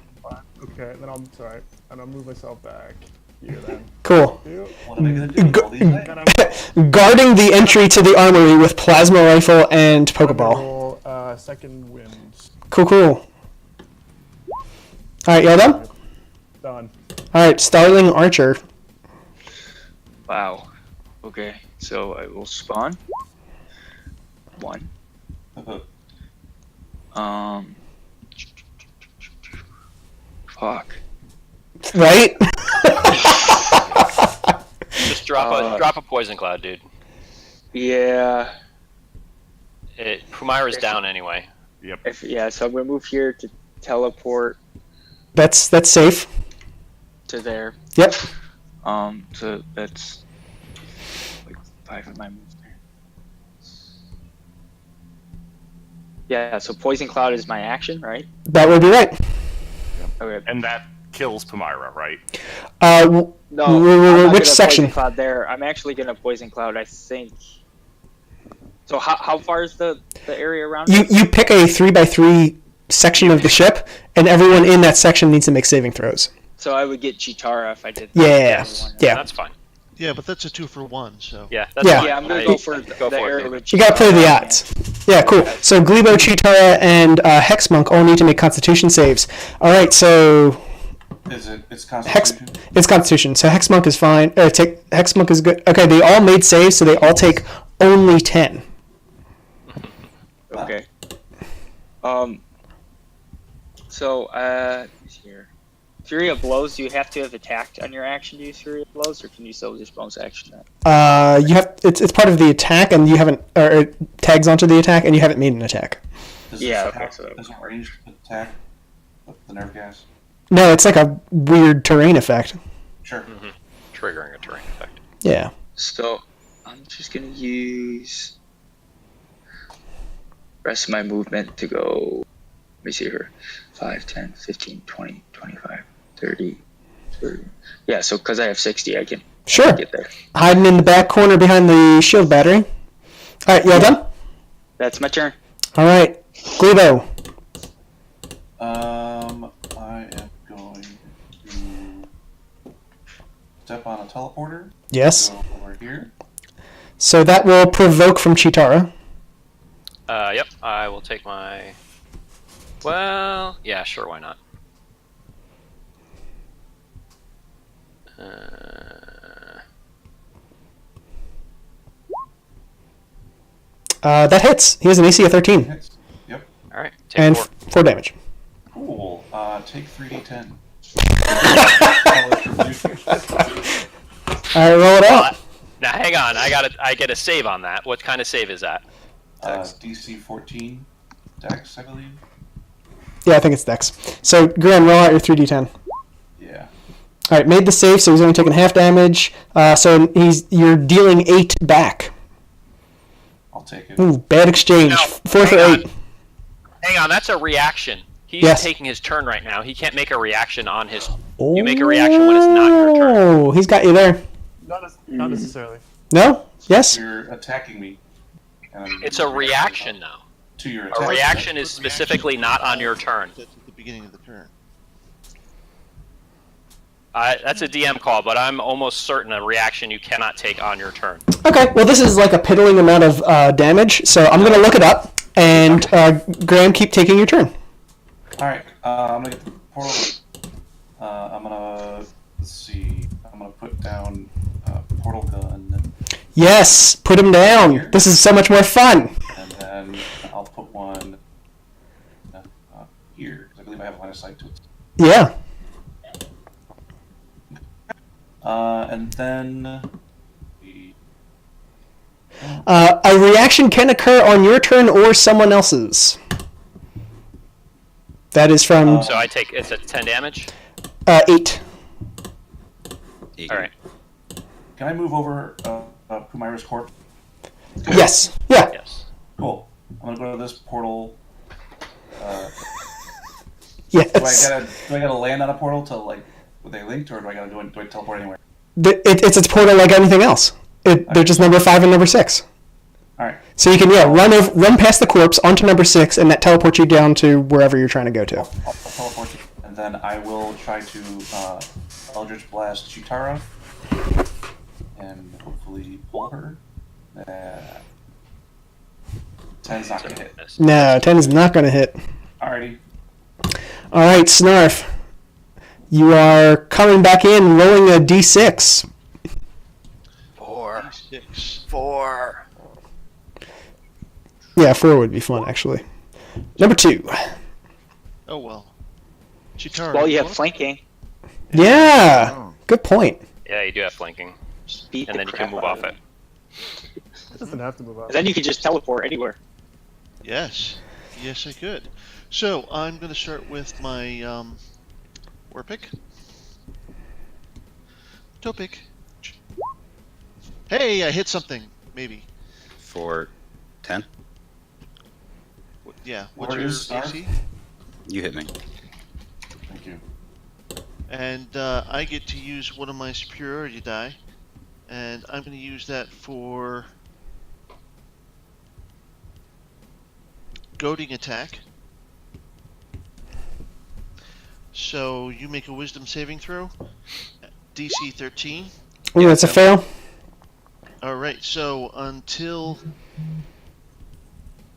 Okay, then I'll move myself back here then. Cool. What am I gonna do? All these things? Then I'm Guarding the entry to the armory with plasma rifle and gonna Pokeball. roll second wind. Cool. Alright, y'all done? Done. Alright, Starling Archer. Wow. Okay, so I will spawn. 1. Fuck. Right? Just drop a poison cloud, dude. Yeah. Pumira's down anyway. Yep. So I'm gonna move here to teleport That's safe. to there. Yep. So that's like 5 of my moves there. Yeah, so poison cloud is my action, right? That would be right. Okay. And that kills Pumira, right? No, I'm not which gonna section? Poison cloud there. I'm actually gonna poison cloud. I think So how far is the area around? You pick a 3x3 section of the ship, and everyone in that section needs to make saving throws. So I would get Chitara if I did. Yeah, Yes. yeah. That's fine. Yeah, but that's a 2-for-1, so. Yeah, that's Yeah. fine. Yeah, I'm gonna I- go for go the for it, area dude. with You gotta play the Chitara. odds. Yeah, cool. So Glebo, Chitara, and Hexmonk all need to make Constitution saves. All right, so It's Constitution? it's Constitution. So Hexmonk is fine. Hexmonk is good. Okay, they all made saves, so they all take only 10. Okay. So here, Fury of Blows. Do you have to have attacked on your action to use Fury of Blows, or can you still just bonus action that? You have it's part of the attack, and you haven't, or it tags onto the attack, and you haven't made an attack. Does Yeah, this okay, have- so that does it ranged attack with the nerve gas? No, it's like a weird terrain effect. Sure. Triggering a terrain effect. Yeah. So I'm just gonna use rest of my movement to go. Let me see here. 5, 10, 15, 20, 25, 30, 30. Yeah, so because I have 60, I can Sure. get there. Hiding in the back corner behind the shield battery. All right, you all done? That's my turn. All right, Glebo. I am going to step on a teleporter. Yes. Go over here. So that will provoke from Chitara. Yep, I will take my... Well, yeah, sure, why not? That hits. He has an AC of 13 Hits. Yep. Alright, take and 4. 4 damage. Cool. Take 3d10. All right, roll it out. Now hang on, I get a save on that. What kind of save is that? DC 14 Dex, I believe. Yeah, I think it's Dex. So Graham, roll out your 3d10. Yeah. All right, made the save, so he's only taking half damage. So you're dealing 8 back. I'll take it. Ooh, bad exchange. No, 4 for hang 8. Hang on, that's a reaction. He's Yes. taking his turn right now. He can't make a reaction on his... You make a reaction when it's not your turn. Oh, he's got you there. Not necessarily. No? Yes? You're attacking me. And It's a reaction now. to your A attack. reaction is specifically not on your turn. That's at the beginning of the turn. That's a DM call, but I'm almost certain a reaction you cannot take on your turn. Okay, well, this is like a piddling amount of damage, so I'm going to look it up. And Graham, keep taking your turn. Alright, I'm gonna get the portal. I'm gonna, let's see, I'm gonna put down portal gun, Yes, put him down. This is so much more fun. and then I'll put one here, because I believe I have line of sight to it. Yeah. And then A reaction can occur on your turn or someone else's. That is from So I take... It's at 10 damage? 8. 8. Alright. can I move over Pumaira's corpse? Yes. Yeah. Yes. Cool. I'm gonna go to this portal. Yes. Do I gotta land on a portal to like, were they linked, or do I teleport anywhere? It's its portal like anything else. They're just number 5 and number 6. Alright. So you can run past the corpse onto number 6, and that teleports you down to wherever you're trying to go to. I'll teleport you, and then I will try to Eldritch Blast Chitara, and hopefully pull her. 10's not gonna hit. No, 10 is not going to hit. Alrighty. All right, Snarf. You are coming back in, rolling a d6. 4. 6. 4. Yeah, 4 would be fun, actually. Number 2. Oh well. Chitara. Well, you have what? flanking. Yeah, good point. Yeah, you do have flanking. Just beat And the then you crap can move out off of it. It doesn't have to move up. Then you can just teleport anywhere. Yes. Yes, I could. So I'm going to start with my war pick. Toe pick. Hey, I hit something. Maybe. For 10? Yeah. What's Where your is Star? AC? You hit me. Thank you. And I get to use one of my superiority die, and I'm going to use that for goading attack. So you make a wisdom saving throw. DC 13. Ooh, that's a fail. Alright, so until...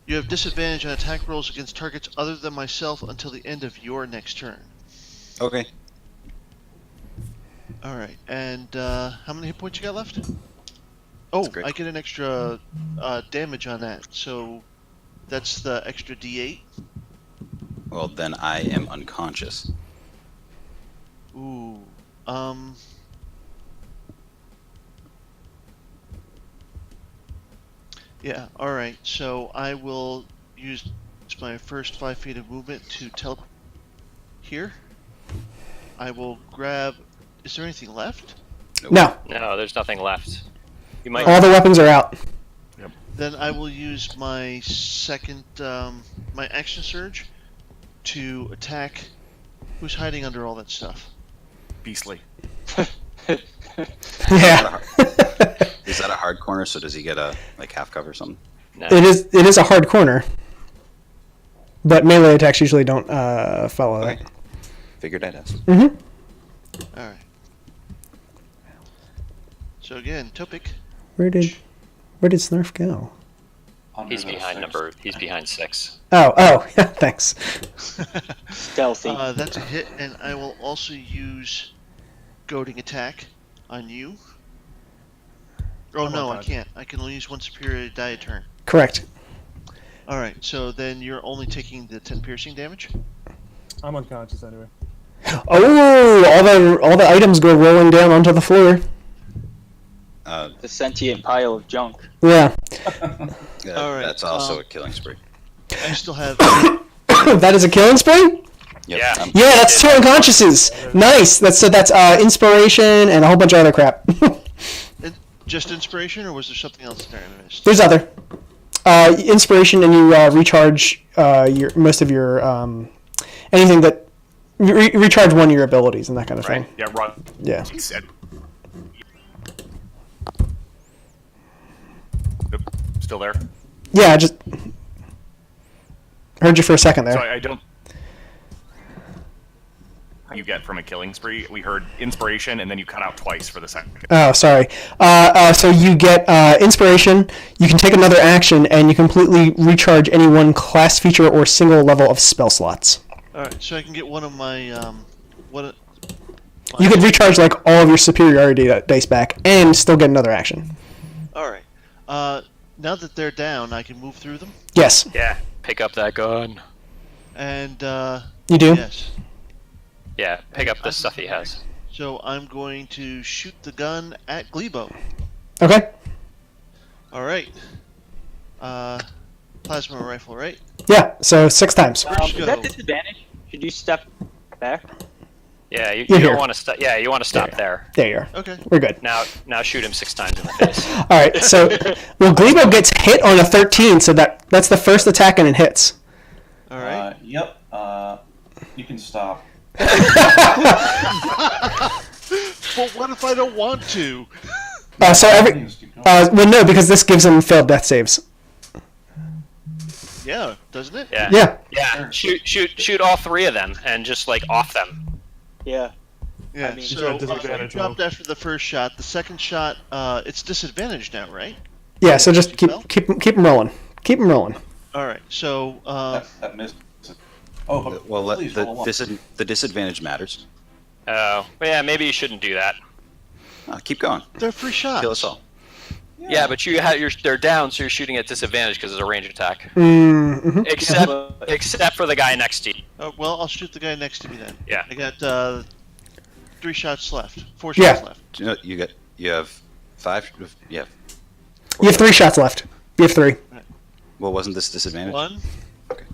You have disadvantage on attack rolls against targets other than myself until the end of your next turn. Okay. Alright, and how many hit points you got left? Oh, great. I get an extra damage on that, so that's the extra D8. Well, then I am unconscious. Ooh, yeah, alright, so I will use my first 5 feet of movement to teleport here. I will grab... Is there anything left? No. No, there's nothing left. You might. All the weapons are out. Then I will use my second, my action surge to attack who's hiding under all that stuff. Beastly. Yeah. Is that a hard corner? So does he get a half cover or something? No. It is a hard corner. But melee attacks usually don't follow Okay. that. Figured I'd ask. Mm-hmm. Alright. So again, Topik. Where did Snurf go? Under He's the behind six. He's behind 6. Oh, thanks. Stealthy. That's a hit, and I will also use goading attack on you. Oh no, I can't. I can only use one superior die a turn. Correct. Alright, so then you're only taking the 10 piercing damage? I'm unconscious anyway. Oh, all the items go rolling down onto the floor. The sentient pile of junk. Yeah. All right, That's also a killing spree. I still have... That is a killing spree? Yep. Yeah. Yeah, that's 2 unconsciouses. Nice. That's inspiration and a whole bunch of other crap. Just inspiration, or was there something else there I missed? There's other. Inspiration, and you recharge most of your anything that you recharge one of your abilities and that kind of Right. thing. Yeah, run. Yeah. He said. Yep. Still there? Yeah, I just heard you for a second there. So I don't. You get from a killing spree. We heard inspiration, and then you cut out twice for the second. Oh, sorry. So you get inspiration. You can take another action, and you completely recharge any one class feature or single level of spell slots. Alright, so I can get one of my... You could recharge like all of your superiority dice back, and still get another action. Alright. Now that they're down, I can move through them. Yes, Yeah. Pick up that gun. And, you do. yes. Yeah. Pick up the stuff he has. So I'm going to shoot the gun at Glebo. Okay. Alright. Plasma rifle, right? Yeah. So 6 times. First Is go. that disadvantage? Should you step back? Yeah. You You're here. don't want to stop. Yeah. You want to stop there. There you are. Okay. We're good. Now shoot him 6 times in the face. All right. So, well, Glebo gets hit on a 13, so that's the first attack and it hits. Alright. Yep. You can stop. But what if I don't want to? So well, no, because this gives him failed death saves. Yeah, doesn't it? Yeah. Yeah. Yeah. Shoot all 3 of them and just like off them. Yeah. Yeah, I mean, so disadvantage dropped after the first shot. The second shot, it's disadvantaged now, right? Yeah. So just Well. keep him rolling. Keep him rolling. Alright, so, That missed. Oh, but Well, please follow up. the disadvantage matters. Oh. But yeah. Maybe you shouldn't do that. Keep going. they're free shots. Kill us all. Yeah, but they're down, so you're shooting at disadvantage because it's a range attack. Mm-hmm. Except for the guy next to you. Well, I'll shoot the guy next to me then. Yeah. I got 3 shots left. 4 shots Yeah. left. You have 5. Yeah. You have 3 shots left. You have 3. Well, wasn't this disadvantage? 1. Okay.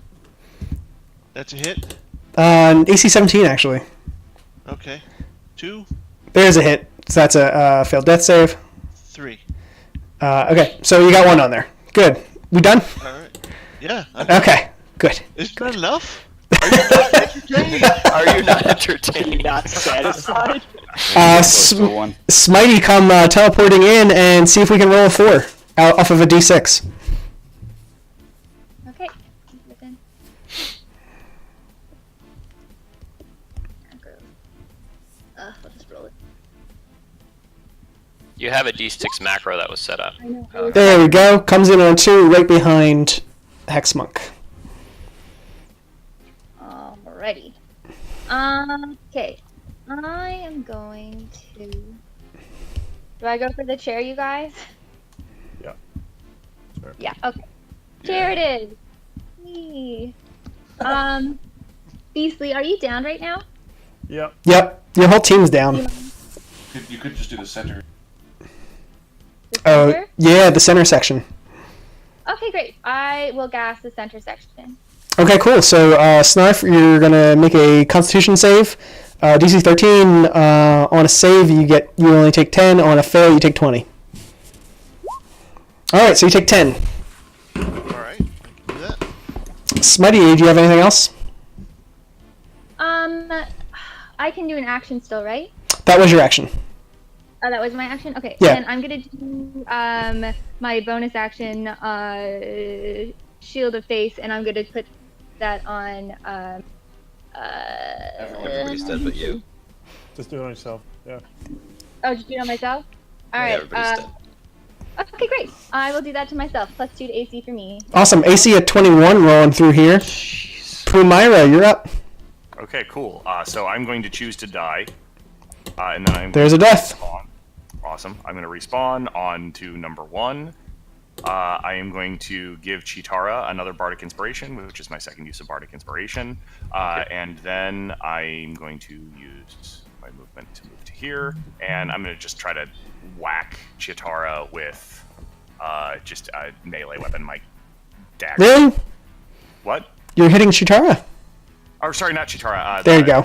That's a hit. AC 17 actually. Okay. 2, There's a hit. So that's a failed death save. 3. Okay. So you got 1 on there. Good. We done? Alright. Yeah. Okay. Good. Isn't that enough? Are you not entertained? Are you not Are entertained? you not satisfied? Close to a 1. Smitey, come teleporting in and see if we can roll a 4 off of a D6. Okay. You have a D6 macro that was set up. I know. There we go. Comes in on 2, right behind Hexmonk. Alrighty. Okay. I am going to. Do I go for the chair, you guys? Yeah. Sure. Yeah. Okay. Chair it is. Yee. Beastly, are you down right now? Yep. Yep. Your whole team's down. You could just do the center. The Oh, center? yeah, the center section. Okay, great. I will gas the center section. Okay, cool. So, Snarf, you're gonna make a Constitution save. DC 13. On a save, you only take 10. On a fail, you take 20. All right, so you take 10. All right, I can do that. Smitty, do you have anything else? I can do an action still, right? That was your action. Oh, that was my action? Okay. Yeah. And I'm gonna do my bonus action, Shield of Faith, and I'm gonna put that on Everybody's dead but you. Just do it on yourself. Yeah. Oh, just do it on myself? Yeah, Alright. everybody's dead. Okay, great. I will do that to myself. +2 to AC for me. Awesome. AC at 21 rolling through here. Prumira, you're up. Okay, cool. So I'm going to choose to die, and then I'm. There's a going to death. respawn. Awesome. I'm going to respawn on to number 1. I am going to give Chitara another Bardic Inspiration, which is my second use of Bardic Inspiration. And then I'm going to use my movement to move to here. And I'm going to just try to whack Chitara with just a melee weapon, my dagger. Really? What? You're hitting Chitara? Oh, sorry, not Chitara. There you go.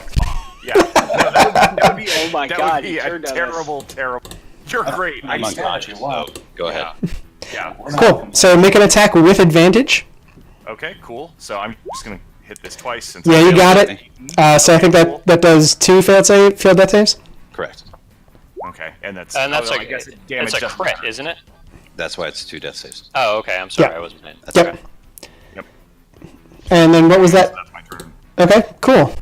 Yeah. That would be Oh my that God, would be he a turned on us. terrible. You're great. I'm I unconscious, so go ahead. Yeah. Cool. So make an attack with advantage. Okay, cool. So I'm just gonna hit this twice. Since Yeah, I you failed got it. it. So I think cool. that does 2 failed death saves. Correct. Okay, and that's And that's oh, a, I guess it damage it's a doesn't crit, matter. isn't it? That's why it's 2 death saves. Oh, okay. I'm sorry. Yeah. I wasn't in. That's Yep. okay. Yep. And then what was that? That's my turn. Okay, cool.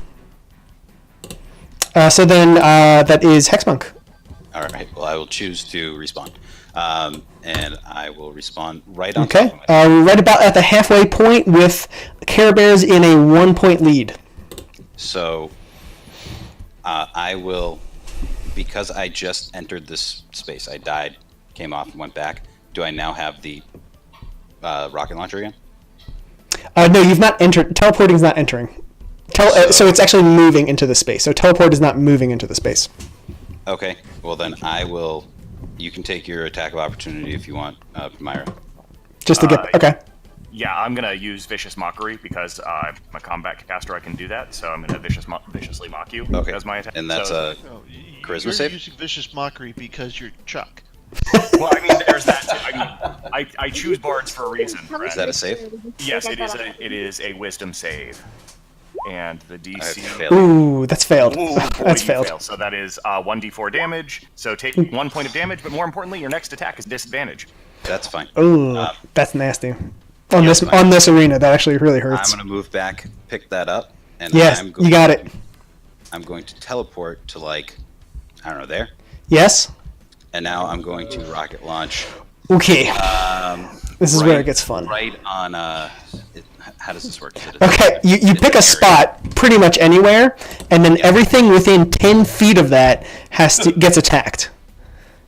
So then that is Hexmonk. All right. Well, I will choose to respawn, and I will respawn right on Okay. top of my Right about at the halfway point with Care Bears in a 1-point lead. So I will, because I just entered this space. I died, came off, and went back. Do I now have the rocket launcher again? No, you've not entered. Teleporting's not entering. So it's actually moving into the space. So teleport is not moving into the space. Okay. Well, then I will. You can take your attack of opportunity if you want, Myra. Just to get. Okay. Yeah, I'm gonna use Vicious Mockery because I'm a combat caster. I can do that, so I'm gonna viciously mock you Okay. as my attack. And that's so, Oh, Charisma you're save? using Vicious Mockery because you're Chuck. well, I mean, there's that too. I mean, I choose bards for a reason. Is that a save? Yes, it is a Wisdom save, and the DC. I failed. Ooh, that's failed. Ooh, boy, That's you failed. fail. So that is 1d4 damage. So take 1 point of damage, but more importantly, your next attack is disadvantage. That's fine. Ooh, that's nasty. On yeah, this fine. on this arena, that actually really hurts. I'm gonna move back, pick that up, and Yes, I'm going, you got it. I'm going to teleport to like, I don't know, there, Yes. and now I'm going to rocket launch. Okay. This is where it right- gets fun. Right on. How does this work? Is it Okay, you pick a spot pretty much anywhere, and then everything within 10 feet of that gets attacked.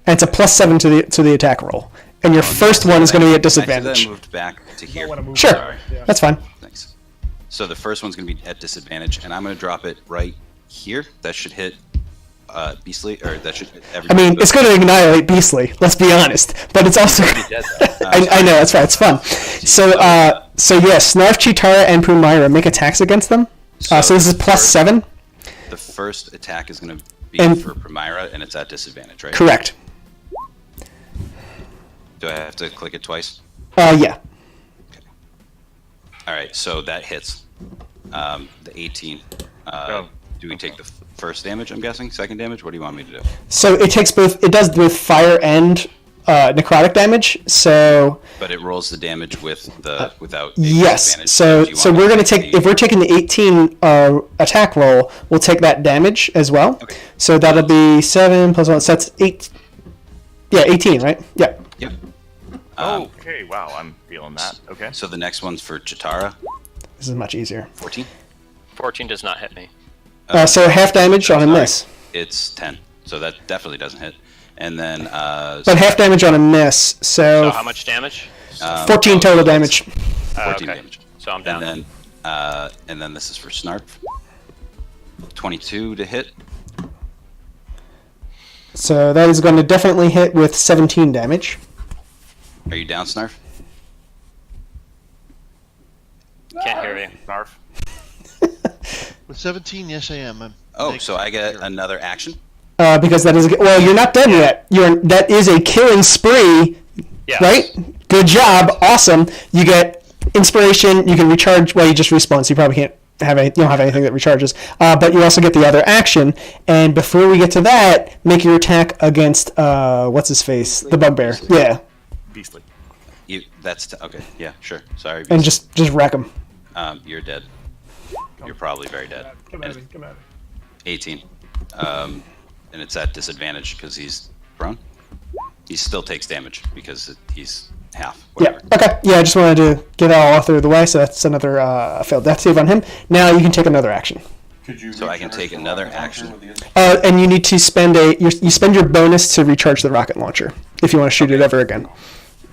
And it's a +7 to the attack roll. And your first one is going to be at I said I disadvantage. moved back to here. wanna move Sure, forward, yeah. that's fine. Thanks. So the first one's going to be at disadvantage, and I'm going to drop it right here. That should hit Beastly, or that should hit I everybody. mean, it's going to annihilate Beastly. Let's be honest. But it's also. Dead, though. I know, that's right. It's fun. So yes, Snarf, Chitara, and Prumira make attacks against them. So this is +7. The first attack is going to be And- for Prumira, and it's at disadvantage, right? Correct. Do I have to click it twice? Yeah. All right, so that hits. The 18. Do we take the first damage, I'm guessing? Second damage? What do you want me to do? So it takes both. It does both fire and necrotic damage. So But it rolls the damage with the without yes. disadvantage. So Do you so want me we're to gonna take if we're taking the 18 attack roll, we'll take that damage as well. Okay. So that'll be 7 + 1. So that's 8. Yeah, 18, right? Yeah. Yep. Okay, wow, I'm feeling that. Okay. So the next one's for Chitara. This is much easier. 14. 14 does not hit me. So half damage on a miss. It's 10. So that definitely doesn't hit. And then... But half damage on a miss, So how much damage? 14 total damage. 14 okay. damage. So I'm down. And then this is for Snarf. 22 to hit. So that is going to definitely hit with 17 damage. Are you down, Snarf? Can't hear you. Snarf. With 17, yes, I am. So I get another action? Because that is... Well, you're not done yet. That is a killing spree, Yes. right? Good job. Awesome. You get inspiration. You can recharge... Well, you just respawn, so you probably can't have any... You don't have anything that recharges. But you also get the other action. And before we get to that, make your attack against... what's his face? The bugbear. Yeah. Beastly. Okay, yeah, sure. Sorry. And just wreck him. You're dead. You're probably very dead. Come at me. Come at me. 18. And it's at disadvantage because he's prone. He still takes damage because he's half. Yeah. Whatever. Okay. Yeah, I just wanted to get it all through the way, so that's another failed death save on him. Now you can take another action. So I can take another action. And you need to spend you spend your bonus to recharge the rocket launcher if you want to shoot it ever again.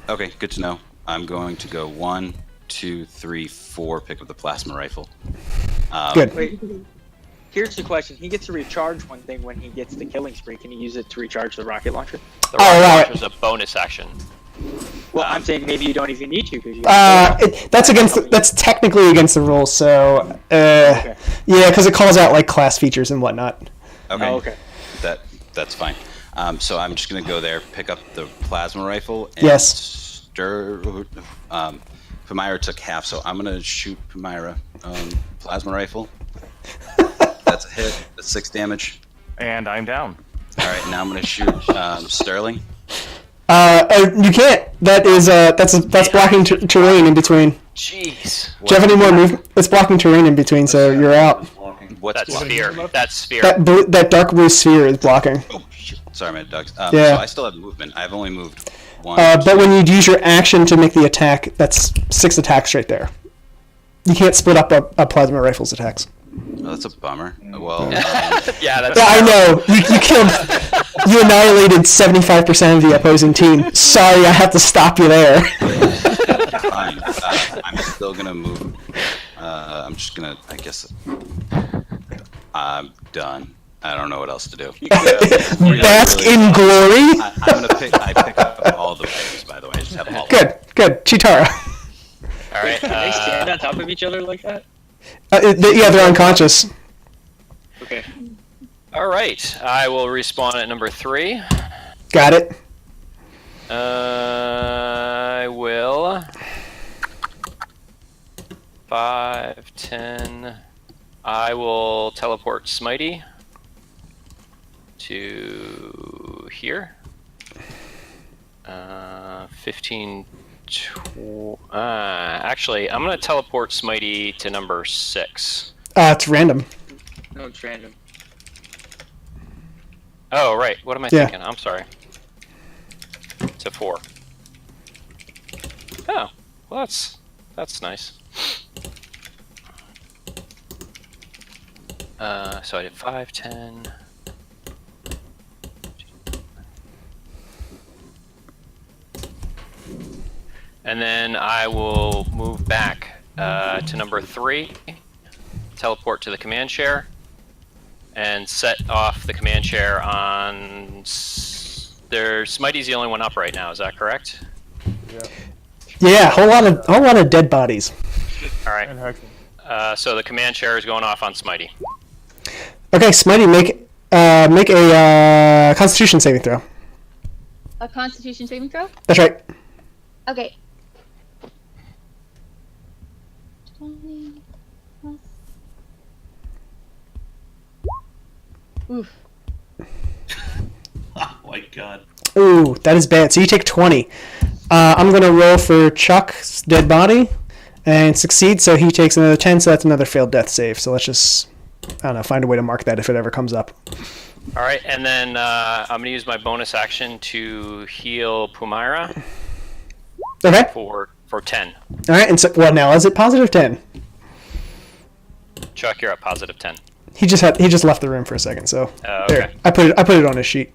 Okay, good to know. I'm going to go 1, 2, 3, 4. Pick up the plasma rifle. Good. Wait, here's the question. He gets to recharge one thing when he gets the killing spree. Can he use it to recharge the rocket launcher? The rocket launcher is a bonus action. Well, I'm saying maybe you don't even need to. Cause you that's technically against the rules, so Okay. yeah, because it calls out like class features and whatnot. Okay. Oh, okay. That's fine. So I'm just gonna go there, pick up the plasma rifle, and Yes. stir. Pamira took half, so I'm gonna shoot Pamira. Plasma rifle. That's a hit. That's 6 damage. And I'm down. All right, now I'm gonna shoot Sterling. You can't. That's blocking terrain in between. Jeez. Do you have any more movement? It's blocking terrain in between, so you're out. What's That blocking? sphere. That sphere. That dark blue sphere is blocking. Oh shit! Sorry, my dogs. Yeah. So I still have movement. I've only moved 1. But when you use your action to make the attack, that's 6 attacks right there. You can't split up a plasma rifle's attacks. Oh, that's a bummer. Well, Yeah, that's. Yeah, I know. You killed. You annihilated 75% of the opposing team. Sorry, I have to stop you there. fine. I'm still gonna move. I'm just gonna. I guess. I'm done. I don't know what else to do. Bask in glory. I pick up all the items, by the way. I just have them all. Good. Chitara. All right. Can they stand on top of each other like that? Yeah, they're unconscious. Okay. All right. I will respawn at number 3. Got it. I will. 5, 10. I will teleport Smitey to here. 15. Actually, I'm going to teleport Smitey to number 6. It's random. No, it's random. Oh, right. What am I Yeah. thinking? I'm sorry. To 4. Oh, well, that's nice. So I did 5, 10. And then I will move back to number 3, teleport to the command chair, and set off the command chair on. Smitey's the only one up right now. Is that correct? Yeah, whole lot of dead bodies. All right. And Hexen. So the command chair is going off on Smitey. Okay, Smitey, make a Constitution saving throw. A Constitution saving throw? That's right. Okay. 20 plus. Oof. Oh my god. Ooh, that is bad. So you take 20. I'm going to roll for Chuck's dead body and succeed, so he takes another 10, so that's another failed death save. So let's just, I don't know, find a way to mark that if it ever comes up. All right, and then I'm gonna use my bonus action to heal Pumaira Okay. for 10. All right. And so, well, now is it positive 10? Chuck, you're at positive 10. He just left the room for a second, so Okay. there. I put it on his sheet.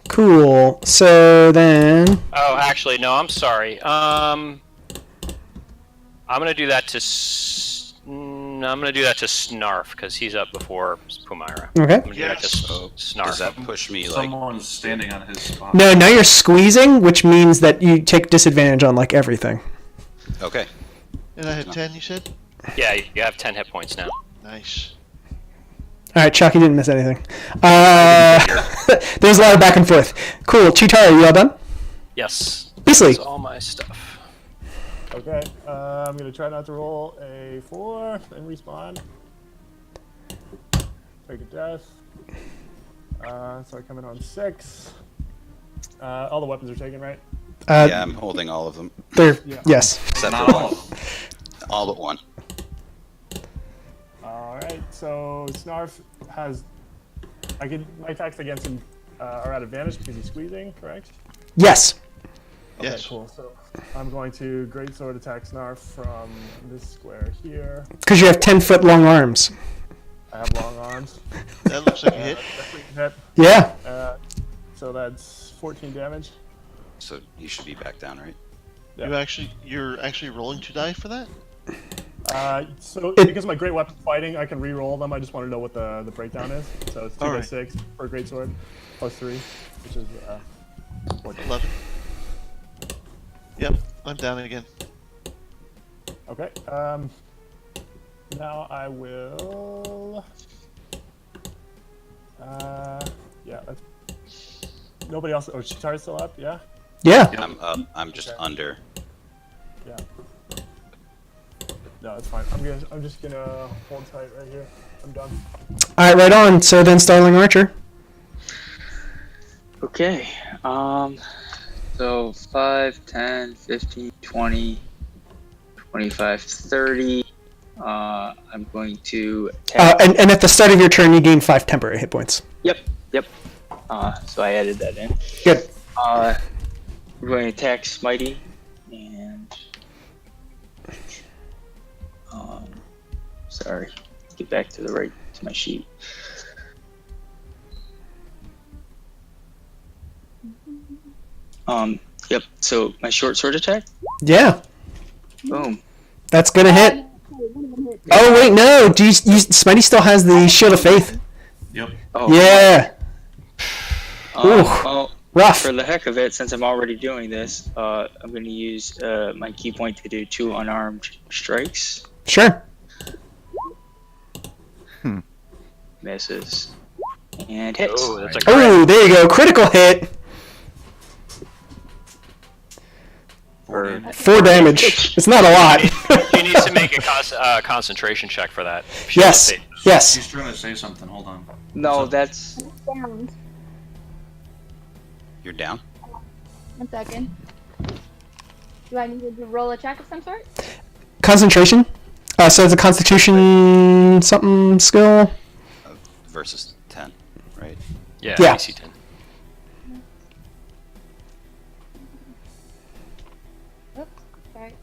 Cool. So then. Oh, actually, no. I'm sorry. I'm gonna do that to. I'm gonna do that to Snarf because he's up before Pumaira. Okay. I'm gonna do that to Snarf. Does that push me like? Someone's standing on his spot. No, now you're squeezing, which means that you take disadvantage on like everything. Okay. And I had 10, you said? Yeah, you have 10 hit points now. Nice. All right, Chuck, you didn't miss anything. There's a lot of back and forth. Cool. Chitara, you all done? Yes. Beastly. That's all my stuff. Okay, I'm gonna try not to roll a 4 and respawn. Take a death. So I come in on 6. All the weapons are taken, right? Yeah, I'm holding all of them. They're Yeah. yes. Except Not for all one. of them. All but one. Alright, so Snarf has. My attacks against him are at advantage because he's squeezing, correct? Yes. Okay, Yes. cool. So I'm going to Greatsword attack Snarf from this square here. Because you have 10-foot long arms. I have long arms. That looks like a hit. Definitely hit. Yeah. So that's 14 damage. So you should be back down, right? Yeah. You're actually rolling to die for that? So because of my great weapon fighting, I can re-roll them. I just want to know what the breakdown is. So it's 2 by Alright. 6 for Greatsword, plus 3, which is 14. 11. Yep, I'm down again. Okay. Now I will. Yeah. Nobody else. Oh, Chitara's still up. Yeah. Yeah. I'm up. I'm just Okay. under. Yeah. No, it's fine. I'm just gonna hold tight right here. I'm done. All right, right on. So then, Starling Archer. Okay. So 5, 10, 15, 20, 25, 30. I'm going to attack. And at the start of your turn, you gain 5 temporary hit points. Yep. So I added that in. Good. We're going to attack Smitey and sorry, get back to my sheet. Yep. So my short sword attack. Yeah. Boom. That's gonna hit. Oh wait, no. Smitey still has the Shield of Faith. Yep. Oh. Yeah. Ooh. Well, Rough. for the heck of it, since I'm already doing this, I'm going to use my key point to do 2 unarmed strikes. Sure. Misses. And hits. Oh, that's a Oh, there you go. Critical hit. For 4 damage. It's not a lot. He needs to make a concentration check for that. Yes. Yes. He's trying to say something. Hold on. No, that's You're down. 1 second. Do I need to roll a check of some sort? Concentration. So it's a Constitution something skill. Versus 10, right? Yeah. Yeah. AC 10. Oops, sorry.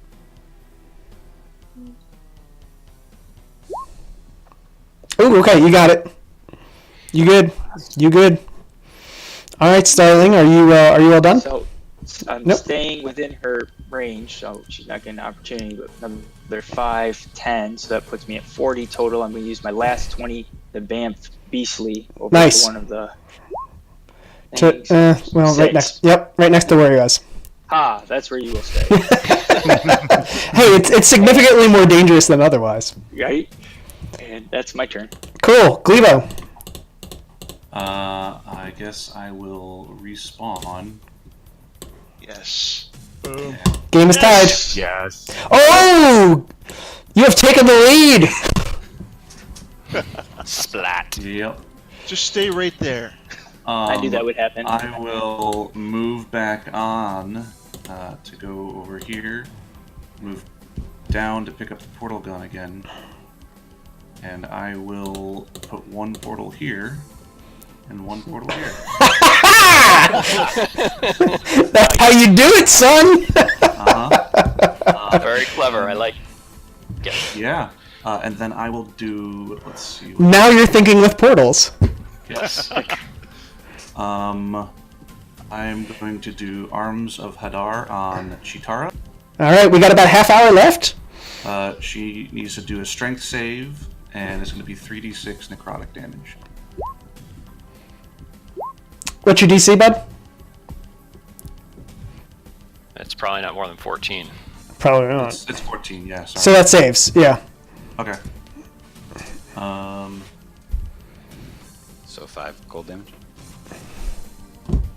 Oh, okay. You got it. You good? You good? All right, Starling. Are you all done? so. I'm Nope. staying within her range, so she's not getting an opportunity. But another 5, 10, so that puts me at 40 total. I'm going to use my last 20 to Bamf Beastly over Nice. to one of the things. Well, right 6. next. Yep, right next to where he was. Ah, that's where you will stay. Hey, it's significantly more dangerous than otherwise. Right? And that's my turn. Cool, Glevo. I guess I will respawn. Yes. Boom. Game is tied. Yes. Oh, you have taken the lead. Splat. Yep. Just stay right there. I knew that would happen. I will move back on to go over here. Move down to pick up the portal gun again. and I will put one portal here and one portal here. That's how you do it, son. Very clever. I like. Yeah. And then I will do. Let's see. Now you're thinking with portals. Yes. I'm going to do Arms of Hadar on Chitara. All right, we got about a half hour left. She needs to do a strength save, and it's going to be 3d6 necrotic damage. What's your DC, bud? It's probably not more than 14. Probably not. It's 14, yeah. Sorry. So that saves, yeah. Okay. So 5 cold damage.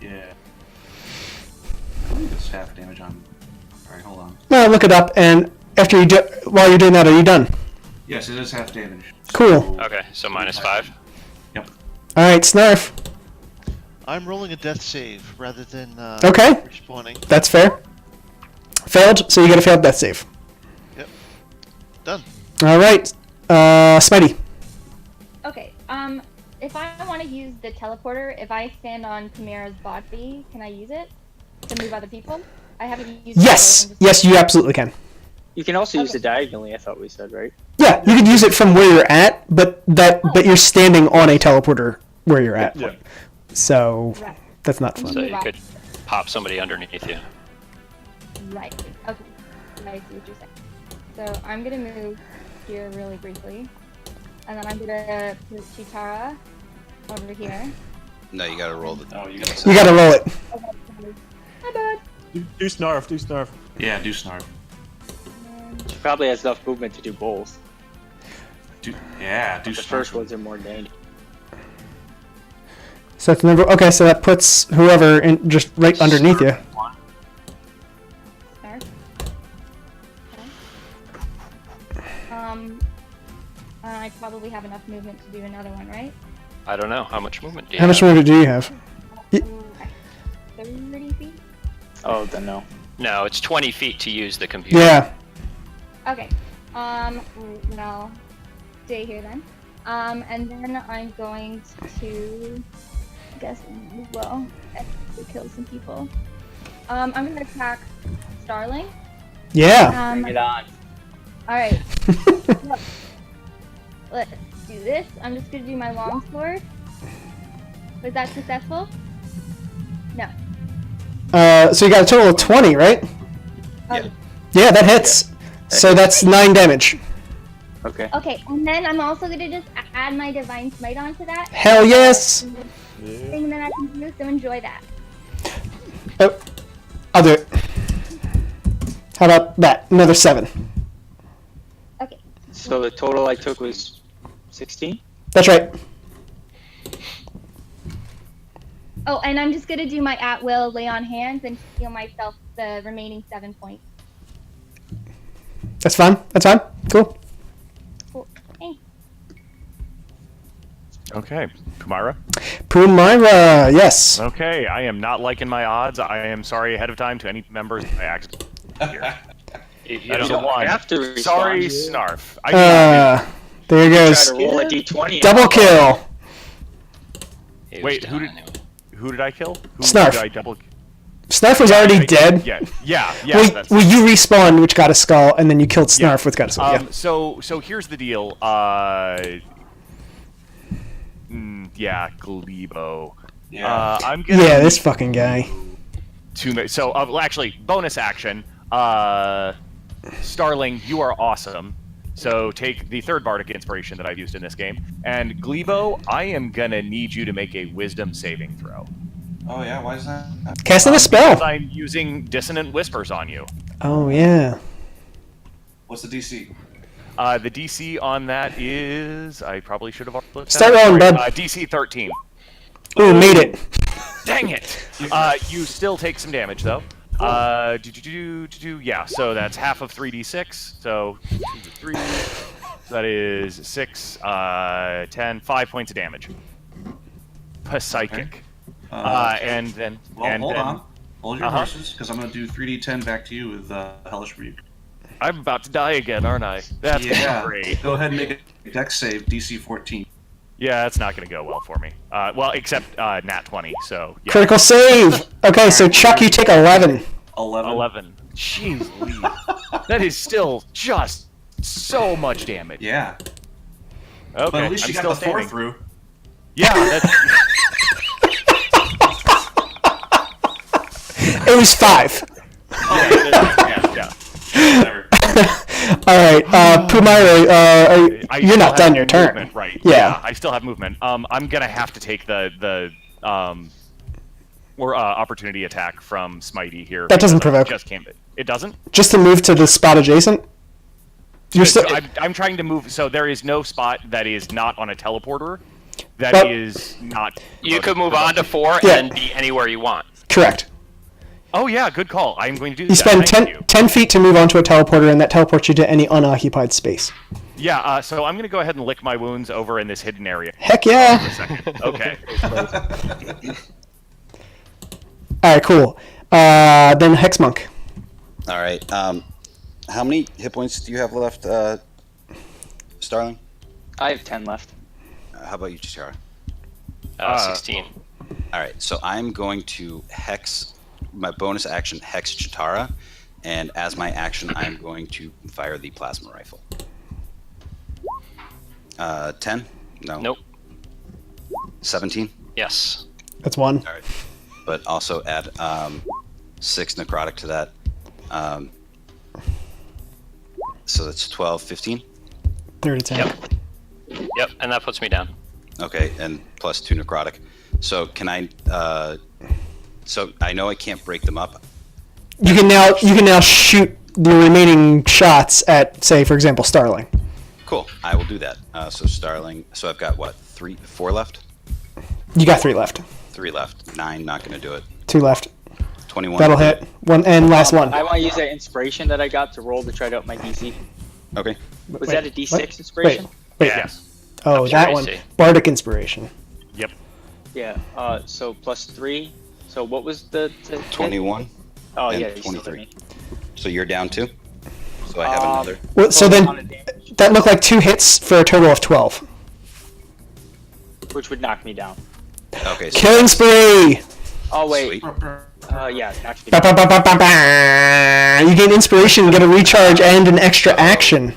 Yeah. I think it's half damage on. Alright, hold on. No, look it up, and after you do, while you're doing that, are you done? Yes, it is half damage. Cool. So- Okay, so -5. Yep. All right, Snarf. I'm rolling a death save rather than Okay. respawning. That's fair. Failed, so you get a failed death save. Yep. Done. All right, Smitey. Okay. If I want to use the teleporter, if I stand on Chimera's body, can I use it to move other people? I haven't used it. Yes, yes, you absolutely can. You can also use it diagonally, I thought we said, right? Yeah, you could use it from where you're at, but you're standing on a teleporter where you're at. Yeah. So Right. that's not fun. So you could pop somebody underneath you. Right. Okay. I see what you're saying. So I'm gonna move here really briefly, and then I'm gonna put Chitara over here. No, you gotta roll the. Oh, you You gotta roll it. My bad. Do snarf, do snarf. Yeah, do Snarf. She probably has enough movement to do both. Do The Snarf. first ones are more dangerous. So that's number. Okay, so that puts whoever in just right underneath you. Snarf. Okay. I probably have enough movement to do another one, right? I don't know. How much movement do you How much have? movement do you have? Okay. 30 feet? Oh, then no. No, it's 20 feet to use the computer. Yeah. Okay. No. Stay here then. And then I'm going to guess well, to kill some people. I'm gonna attack Starling. Yeah. Bring it on. Alright. Let's do this. I'm just gonna do my longsword. Was that successful? No. So you got a total of 20, right? Yeah. Yeah, that hits. So that's 9 damage. Okay. Okay, and then I'm also gonna just add my divine smite onto that. Hell yes. Thing that I can do, so enjoy that. Oh, I'll do it. How about that? Another 7. Okay. So the total I took was 16? That's right. Oh, and I'm just gonna do my at will lay on hands and heal myself the remaining 7 points. That's fine. That's fine. Cool. Cool. Hey. Okay, Kumara. Pumira, yes. Okay, I am not liking my odds. I am sorry ahead of time to any members by accident here. You That is a don't- one. have to respond. Sorry, Snarf. I did There Try goes. to roll a d20. Double kill. He was Wait, down who did- anyway. Who did I kill? Who Snarf. did I double? Snarf was already dead. Yeah. That's, Well, you respawned, which got a skull, and then you killed Snarf, which got a skull. So here's the deal. Glebo. Yeah. I'm gonna. Yeah, this fucking guy. So actually, bonus action. Starling, you are awesome. So take the third bardic inspiration that I've used in this game, and Glebo, I am gonna need you to make a Wisdom saving throw. Oh yeah, why is that? Casting a Because spell. I'm using Dissonant Whispers on you. Oh, yeah. What's the DC? The DC on that is I probably should have looked at Start that. rolling, Sorry, bud. DC 13. Ooh, made it. Dang it! You still take some damage though. Yeah, so that's half of 3d6. So 3. So that is 6, 10, 5 points of damage. Psychic. And then. Well, and hold then, on. Hold your horses, because I'm going to do 3d10 back to you with Hellish Rebuke. I'm about to die again, aren't I? That's Yeah. great. Go ahead and make a dex save, DC 14. Yeah, that's not going to go well for me. Well, except nat 20, so yeah. Critical save. Okay, so Chuck, you take 11. 11. Jeez Louise. That is still just so much damage. Yeah. Okay, But at least you I'm got still the 4 standing. through. Yeah, that's... It was 5. yeah. Whatever. All right, Pumaira, I you're still not done have your turn. movement, right? Yeah. I still have movement. I'm gonna have to take the opportunity attack from Smitey here. That doesn't because I provoke. Just came. It doesn't. Just to move to the spot adjacent. You're So still. I'm trying to move. So there is no spot that is not on a teleporter. That is Well, not. You could move on to 4 Yeah. and be anywhere you want. Correct. Oh yeah, good call. I'm going to do You that. spend Thank 10, you. 10 feet to move onto a teleporter, and that teleports you to any unoccupied space. Yeah. So I'm going to go ahead and lick my wounds over in this hidden area. Heck yeah! Okay. All right, cool. Then Hex Monk. All right. How many hit points do you have left, Starling? I have 10 left. How about you, Chitara? 16. All right. So I'm going to hex my bonus action, hex Chitara, and as my action, I'm going to fire the plasma rifle. 10? No. Nope. 17? Yes. That's 1. All right. But also add 6 necrotic to that. So that's 12, 15? 3 to 10. Yep, and that puts me down. Okay, and plus 2 necrotic. So can I? So I know I can't break them up. You can now shoot the remaining shots at, say, for example, Starling. Cool. I will do that. So Starling. So I've got what? 4 left. You got 3 left. 3 left. 9. Not going to do it. 2 left. 21. That'll hit. 1 and last one. I want to use that inspiration that I got to roll to try to up my DC. Okay. Was Wait, that a D6 what? inspiration? Wait. Yes. Oh, Up that your one. AC. Bardic Inspiration. Yep. Yeah. So plus 3. So what was the 21. Oh and yeah, you still hit 23. me. So you're down 2. So I have another. Well, so Total amount of then damage, that looked like 2 hits for a total of 12. which would knock me down. Okay. So Killing spree. Oh wait. Sweet. Yeah, it knocks me Ba, down. ba, ba, ba, ba. You gain inspiration, get a recharge, and an extra action.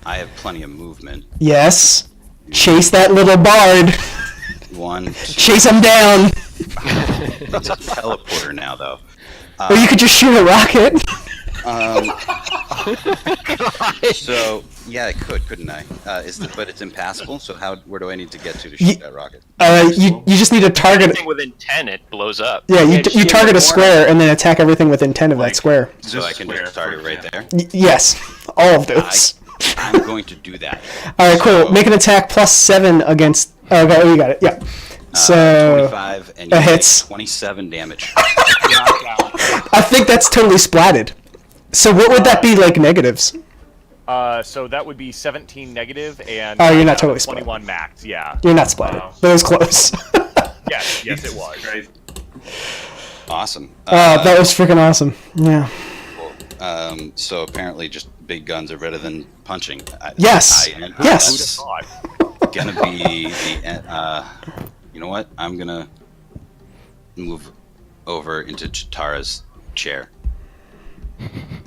I have plenty of movement. Yes. Chase that little bard. 1, 2. Chase him down. It's a teleporter now, though. Or you could just shoot a rocket. So yeah, I could, couldn't I? But it's impassable. So where do I need to get to Ye- shoot that rocket? You just need to target. Anything within 10, it blows up. Yeah, Yeah, you just target a shoot it square and then attack everything within 10 of that Like- square. So I can just target right there. Yes, all of those. I'm going to do that. All right, cool. So, Make an attack plus 7 against. Okay, you got it. Yeah. So 25 and you that hits. take 27 damage. I think that's totally splatted. So what would that be like negatives? So that would be 17 negative and Oh, you're not I have totally a 21 max. Yeah. You're not splatted. Wow. That was close. Yes, it was. Right. Awesome. That was freaking awesome. Yeah. So apparently, just big guns are better than punching. Yes. Yes. That's gonna be the. You know what? I'm gonna move over into Chitara's chair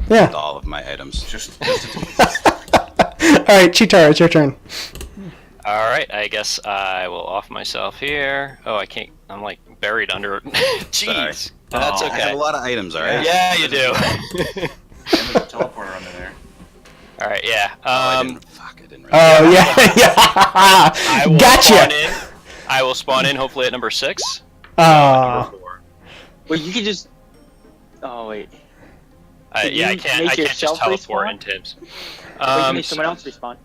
Yeah. with all of my items. Just All right, Chitara, it's your turn. Alright, I guess I will off myself here. Oh, I can't. I'm like buried under. Jeez. That's I have okay. a lot of items. All right. Yeah, you do. and there's a teleporter under there. Alright, yeah. I didn't realize. Oh yeah, yeah. I will spawn Gotcha. in. I will spawn in hopefully at number 6. Wait, you can just. Oh wait. Can Yeah, I you can't. make I can't just yourself teleport respawn? in Tim's. Wait, you can make someone else respawn.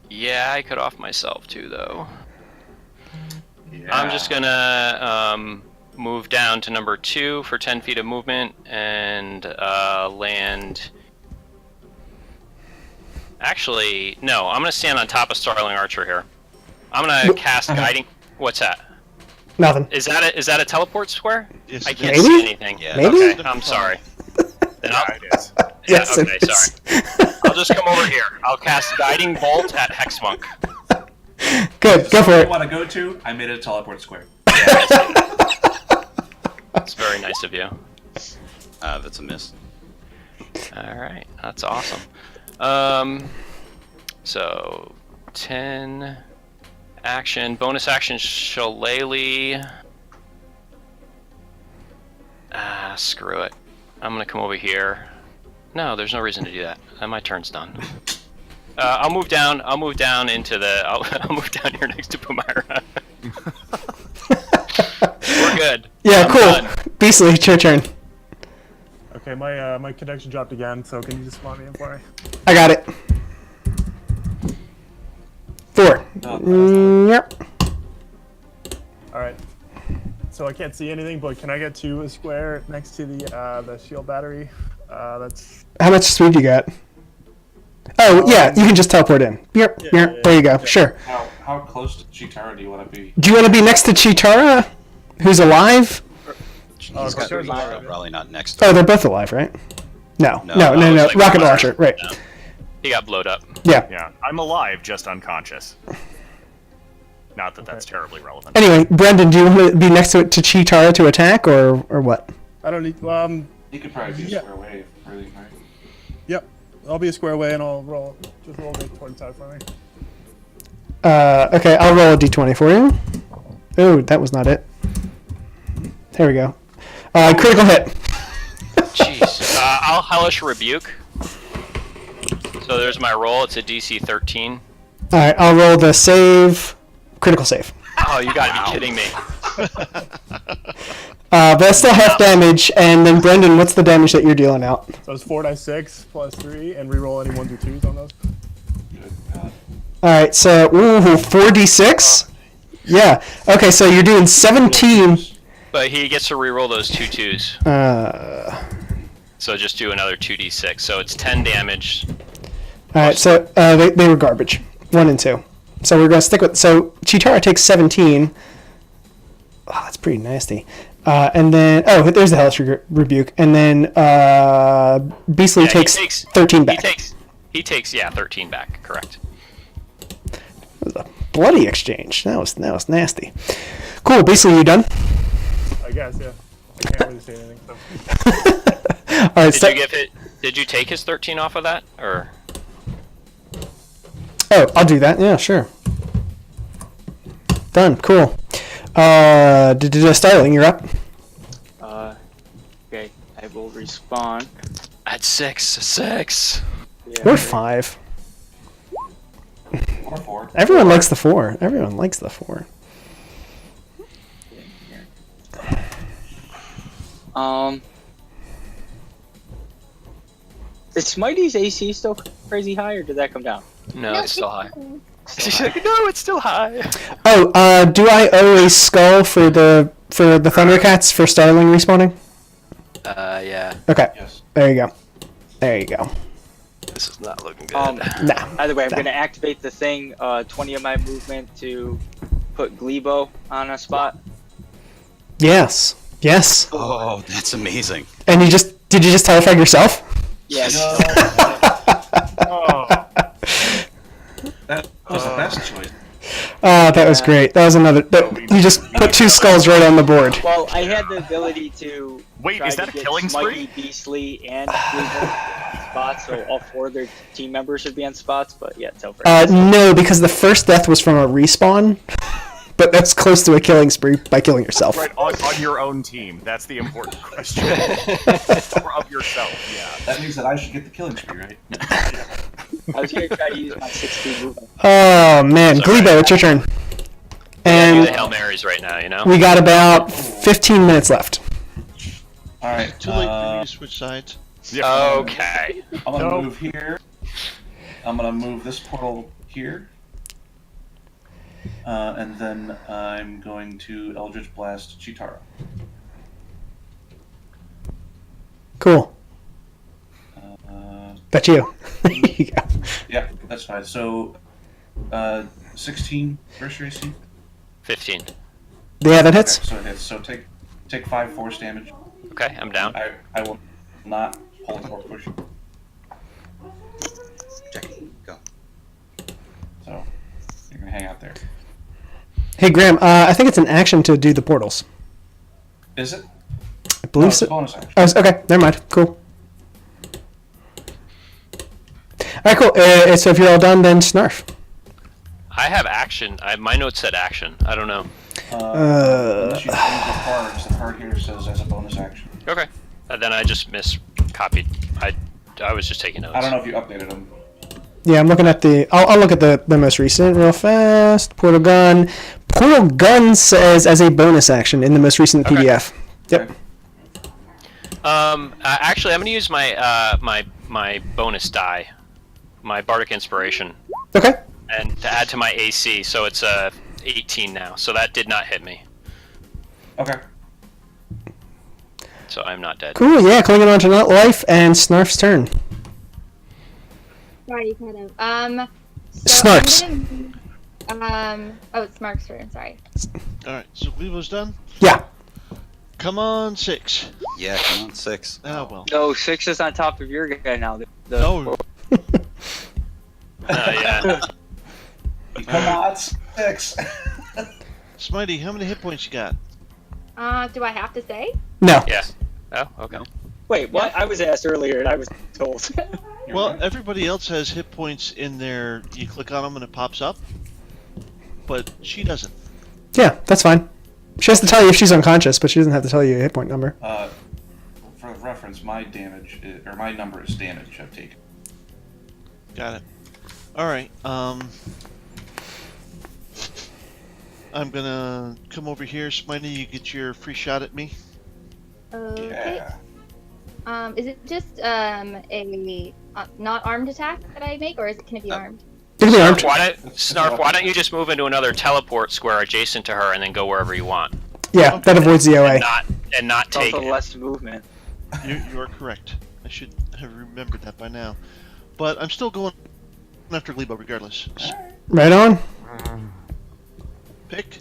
Yeah, I could off myself too, though. Yeah. I'm just gonna move down to number 2 for 10 feet of movement and land. Actually, no. I'm gonna stand on top of Starling Archer here. I'm gonna cast guiding. What's that? Nothing. Is that a teleport square? Yes, I it can't is. see anything. Yeah. Maybe? Okay, I'm sorry. Then I'll, Yeah, it is. Yes, okay, it is. sorry. I'll just come over here. I'll cast Guiding Bolt at Hexmonk. Good, go for I it. want to go to. I made it a teleport square. It's very nice of you. That's a miss. All right, that's awesome. So 10 action, bonus action, Shillelagh. Screw it. I'm gonna come over here. No, there's no reason to do that. My turn's done. I'll move down. I'll move down into the. I'll move down here next to Pumira. We're good. Yeah, I'm cool. done. Beastly, it's your turn. Okay, my connection dropped again, so can you just spawn me in for me? I got it. 4. Yep. Alright. So I can't see anything, but can I get to a square next to the shield battery? That's How much speed you got? Oh, yeah, you can just teleport in. Yep, yeah, there you go. yeah. Sure. How close to Chitara do you want to be? Do you want to be next to Chitara, who's alive? He's got Chitara's alive. probably not next to Oh, they're both alive, right? No. No, No. I was like, Rocket fire. launcher, right. No. He got blowed up. Yeah. Yeah, I'm alive, just unconscious. Not that that's terribly relevant. Anyway, Brendan, do you want to be next to Chitara to attack, or what? I don't need. You could probably be a Yeah. square away, really, right? Yep. I'll be a square away and I'll roll. Just roll the towards side for me. Okay, I'll roll a d20 for you. Oh, that was not it. There we go. Critical hit. Jeez. I'll Hellish Rebuke. So there's my roll. It's a DC 13. All right, I'll roll the save. Critical save. Oh, you gotta be kidding me. But that's still half damage, and then Brendan, what's the damage that you're dealing out? So it's 4d6 plus 3, and reroll any 1s or 2s on those. Good God. All right, so 4d6. Yeah. Okay, so you're doing 17. But he gets to reroll those 2 2s. So just do another 2d6. So it's 10 damage. All right, so they were garbage. 1 and 2. So we're gonna stick with. So Chitara takes 17. Oh, that's pretty nasty. And then there's the Hellish Rebuke, and then Beastly Yeah, takes 13 back. He takes 13 back. Correct. That was a bloody exchange. That was nasty. Cool. Beastly, you done? I guess, yeah. I can't really say anything. So. All right. Did you take his 13 off of that, or? Oh, I'll do that. Yeah, sure. Done. Cool. Styling, you're up. Okay, I will respawn. At 6. Yeah. We're 5. Or 4. Everyone likes the 4. Everyone likes the 4. Is Smitey's AC still crazy high, or did that come down? No, it's still high. She's like, no, it's still high. Oh, do I owe a skull for the Thundercats for Starling respawning? Yeah. Okay. Yes. There you go. There you go. This is not looking good. Nah. Either way, I'm going to activate the thing, 20 of my movement to put Glebo on a spot. Yes. Yes. Oh, that's amazing. And did you just telefrag yourself? Yes. That was the best choice. That was great. That was another. You just put 2 skulls right on the board. Well, I had the ability to. Wait, try is that to a get killing Smitey, spree? Beastly, and Glebo spots, so all 4 of their team members should be on spots. But yeah, it's over. No, because the first death was from a respawn. But that's close to a killing spree by killing yourself. Right, on your own team. That's the important question. Or of yourself, yeah. That means that I should get the killing spree, right? I was going to try to use my 16 movement. Oh man, Glebo, it's your turn. Do And the Hail Marys right now, you know? we got about 15 minutes left. Alright. Too late for me to switch sides. Okay. I'm gonna move here. I'm gonna move this portal here. And then I'm going to Eldritch Blast Chitara. Cool. Uh, That's you. There you go. yeah, that's fine. So, 16 first AC. 15. Yeah, that hits. Okay, so it hits. So take 5 force damage. Okay, I'm down. I will not pull or push. Jackie, go. So you're gonna hang out there. Hey, Graham, I think it's an action to do the portals. Is it? I believe it's so. a bonus action. Oh, okay, never mind. Cool. All right, cool. So if you're all done, then Snarf. I have action. My note said action. I don't know. Unless you change the cards, the card here says as a bonus action. Okay. Then I just miscopied. I was just taking notes. I don't know if you updated them. Yeah, I'm looking at the. I'll look at the most recent real fast. Portal gun. Portal gun says as a bonus action in the most recent Okay. PDF. Yep. Okay. Actually, I'm gonna use my my bonus die, my bardic inspiration, Okay. and to add to my AC, so it's 18 now. So that did not hit me. Okay. So I'm not dead. Cool. Yeah, clinging on to not life and Snarf's turn. Sorry, you cut out. Snarks. Oh, it's Mark's turn. Sorry. All right, so Glebo's done. Yeah. Come on, 6. Yeah, come on, 6. Oh well. No, 6 is on top of your guy now. No. Yeah. Come on, 6. Smitey, how many hit points you got? Do I have to say? No. Yeah. Oh, okay. Wait, what? I was asked earlier and I was told. Well, everybody else has hit points in there. You click on them and it pops up, but she doesn't. Yeah, that's fine. She has to tell you if she's unconscious, but she doesn't have to tell you a hit point number. For reference, my my number is damage I've taken. Got it. All right. I'm gonna come over here, Smitey. You get your free shot at me. Okay. Yeah. Is it just a not armed attack that I make, or can it be armed? It can be armed. Snarf, why don't you just move into another teleport square adjacent to her and then go wherever you want? Yeah, that avoids the OA. And not take Also it. less movement. You are correct. I should have remembered that by now. But I'm still going after Glebo regardless. Right on. Pick.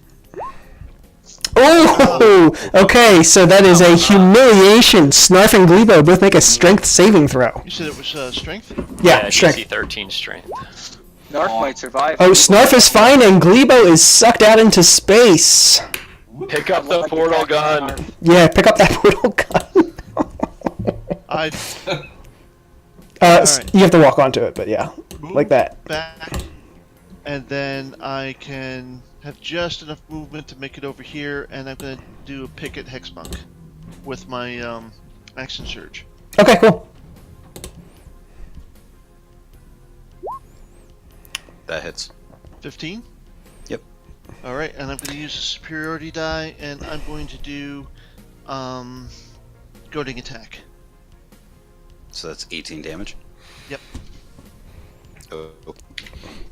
Oh, okay. So that is a humiliation. Snarf and Glebo both make a strength saving throw. You said it was strength? Yeah, DC strength. 13 strength. Snarf might survive. Oh, Snarf is fine, and Glebo is sucked out into space. Pick up the portal gun. Yeah, pick up that portal gun. I You have to walk onto it, but yeah, like that. back, and then I can have just enough movement to make it over here, and I'm gonna do a pick at Hexbunk with my action surge. Okay, cool. That hits. 15. Yep. All right, and I'm going to use a superiority die, and I'm going to do goading attack. So that's 18 damage. Yep. Oh.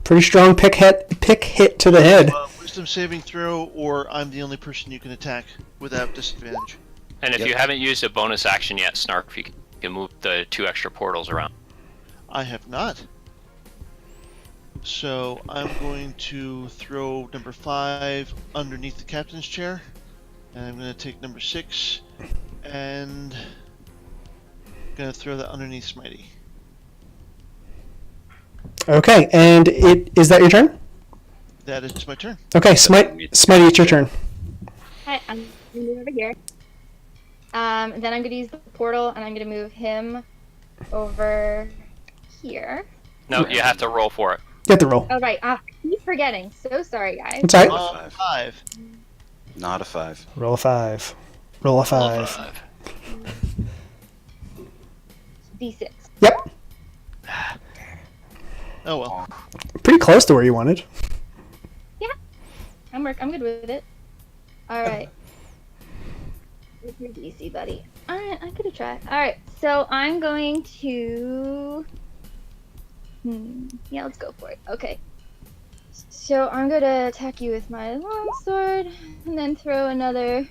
Pretty strong pick hit to the head. Wisdom saving throw, or I'm the only person you can attack without disadvantage. And if Yep. you haven't used a bonus action yet, Snarf, you can move the 2 extra portals around. I have not. So I'm going to throw number 5 underneath the captain's chair, and I'm going to take number 6, and going to throw that underneath Smitey. Okay, and is that your turn? That is my turn. Okay, Smitey, it's your turn. Alright, I'm gonna move over here. Then I'm gonna use the portal, and I'm gonna move him over here. No, you have to roll for it. You have to roll. Oh right, I keep forgetting. So sorry, guys. It's alright. 5. Not a 5. Roll a 5. Roll a 5. D6. Yep. Oh well. Pretty close to where you wanted. I'm good with it. All right. What's your DC, buddy? All right, I could have tried. All right, so I'm going to. Yeah, let's go for it. Okay. So I'm gonna attack you with my longsword, and then throw another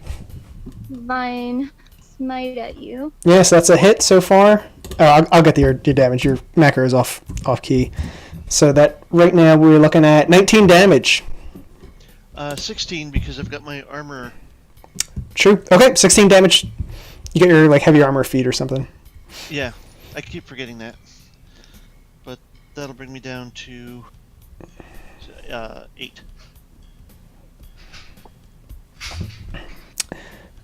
divine smite at you. Yes, that's a hit so far. I'll get your damage. Your macro is off key. So that right now we're looking at 19 damage. 16 because I've got my armor. True. Okay, 16 damage. You get your heavy armor feat or something. Yeah. I keep forgetting that. But that'll bring me down to 8.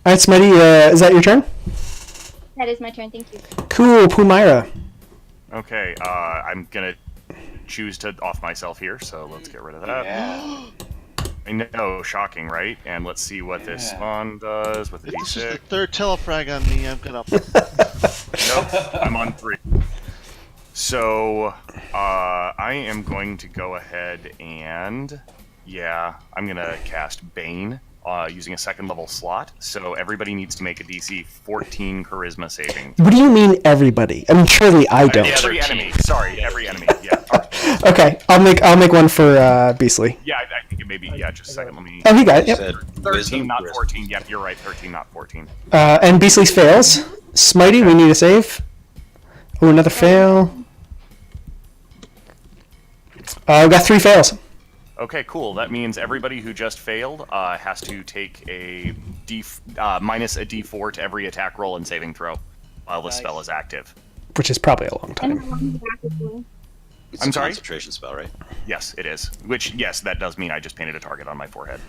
All right, Smitty, is that your turn? That is my turn. Thank you. Cool, Pumaira. Okay, I'm gonna choose to off myself here, so let's get rid of that. Yeah. I know, shocking, right? And let's see what this spawn does with the This is the D6. third telefrag on me. I'm gonna. Nope, I'm on 3. So, I am going to go ahead and, I'm gonna cast Bane using a 2nd level slot. So everybody needs to make a DC 14 Charisma saving. What do you mean, everybody? I mean, surely I don't. Every enemy. Sorry, every enemy. Yeah. Okay, I'll make one for Beastly. Yeah, I think it may be. Yeah, just a second. Let me. Oh, he got it. You Yep. said 13, wisdom, not charisma. 14. Yep, you're right. 13, not 14. And Beastly's fails. Smitey, we need a save. Oh, another fail. We got 3 fails. Okay, cool. That means everybody who just failed has to take a minus a D4 to every attack roll and saving throw while the spell is active. Which is probably a long And time. how long is that for? It's I'm a sorry? concentration spell, right? Yes, it is. Which, yes, that does mean I just painted a target on my forehead.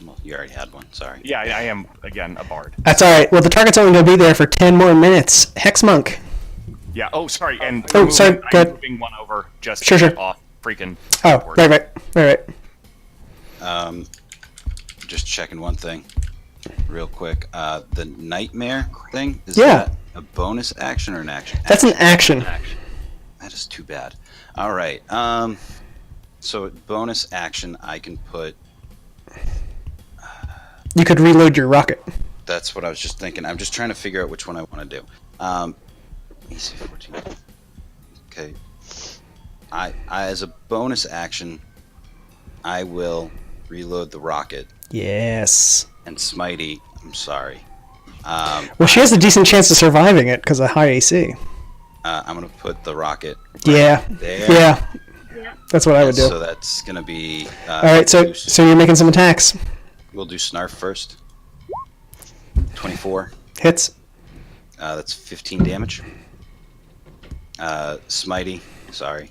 Well, you already had one. Sorry. Yeah, I am, again, a bard. That's alright. Well, the target's only going to be there for 10 more minutes. Hex Monk. Yeah, oh, sorry, and Oh, sorry, go I'm ahead. moving one over just Sure, to get sure. off freaking Oh, board. right. Just checking one thing real quick. The nightmare thing, is Yeah. that a bonus action or an action? That's an action. That is too bad. All right. So bonus action, I can put. You could reload your rocket. That's what I was just thinking. I'm just trying to figure out which one I want to do. EC 14. Okay. I as a bonus action, I will reload the rocket. Yes. And Smitey, I'm sorry. Well, she has a decent chance of surviving it because of high AC. I'm gonna put the rocket Yeah. there. Yeah. That's what I would do. So that's gonna be. All right. So you're making some attacks. We'll do Snarf first. 24. Hits. That's 15 damage. Smitey, sorry.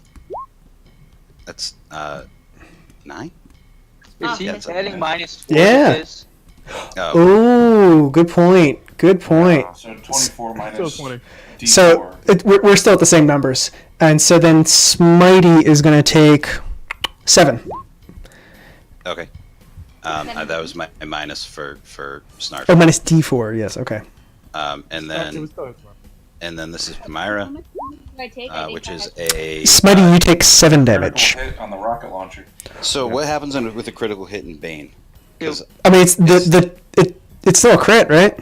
That's 9. Is he Yeah, it's adding okay. -4 Yeah. to his? Oh, Ooh, good point. Good point. So 24 minus Still 20. D4. So we're still at the same numbers, and so then Smitey is going to take 7. okay. That was my minus for Snarf. Oh, minus D4. Yes. Okay. And It then was still this is How Myra, much damage do I take? I think which I is have- a. Smitey, you take 7 damage. Critical hit on the rocket launcher. So what happens with a critical hit in Bane? 'Cause- I mean, it's still a crit, right?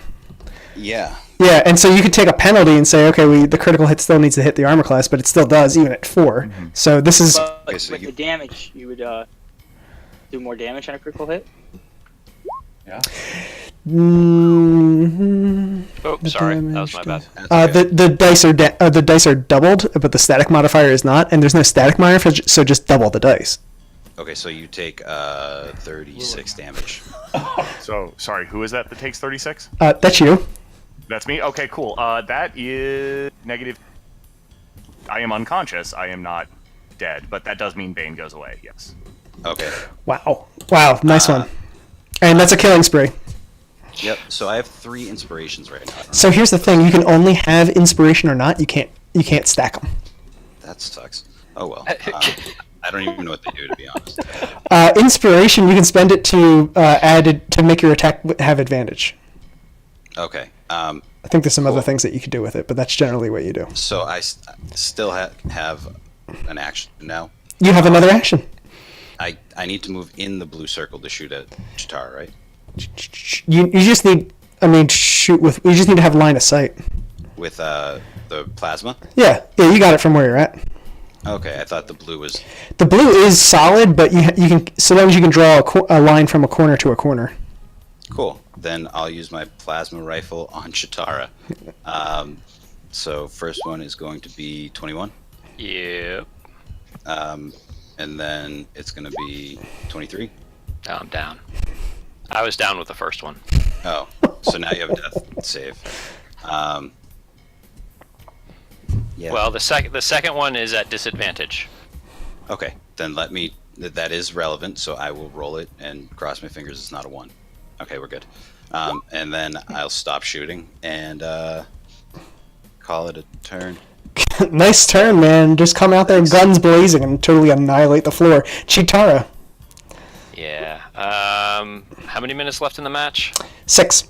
yeah. Yeah, and so you could take a penalty and say, okay, the critical hit still needs to hit the armor class, but it still does even at 4. So this is But Okay, so with you- the damage, you would do more damage on a critical hit. Yeah. Oh, sorry, that was my bad. That's okay. the dice are doubled, but the static modifier is not, and there's no static modifier, so just double the dice. Okay, so you take 36 damage. So, sorry, who is that takes 36? That's you. That's me? Okay, cool. That is negative. I am unconscious. I am not dead, but that does mean Bane goes away, yes. Okay. Wow, nice one. And that's a killing spree. Yep. So I have 3 inspirations right now. So here's the thing: you can only have inspiration or not. You can't stack them. That sucks. Oh well. I don't even know what they do, to be honest. Inspiration, you can spend it to add it to make your attack have advantage. Okay. I think there's some other Cool. things that you could do with it, but that's generally what you do. So I still have an action now. You have another action. I need to move in the blue circle to shoot at Chitara, right? You just need. I mean, shoot with. You just need to have line of sight. With the plasma. Yeah, you got it from where you're at. Okay, I thought the blue was. The blue is solid, but you can so long as you can draw a line from a corner to a corner. Cool. Then I'll use my plasma rifle on Chitara. So first one is going to be 21. Yep. And then it's going to be 23. Oh, I'm down. I was down with the first one. Oh, so now you have a death save. Yeah. Well, the second one is at disadvantage. Okay, then let me. That is relevant, so I will roll it and cross my fingers. It's not a 1. Okay, we're good. And then I'll stop shooting and call it a turn. Nice turn, man. Just come out there, guns blazing, and totally annihilate the floor. Chitara. Yeah. How many minutes left in the match? 6.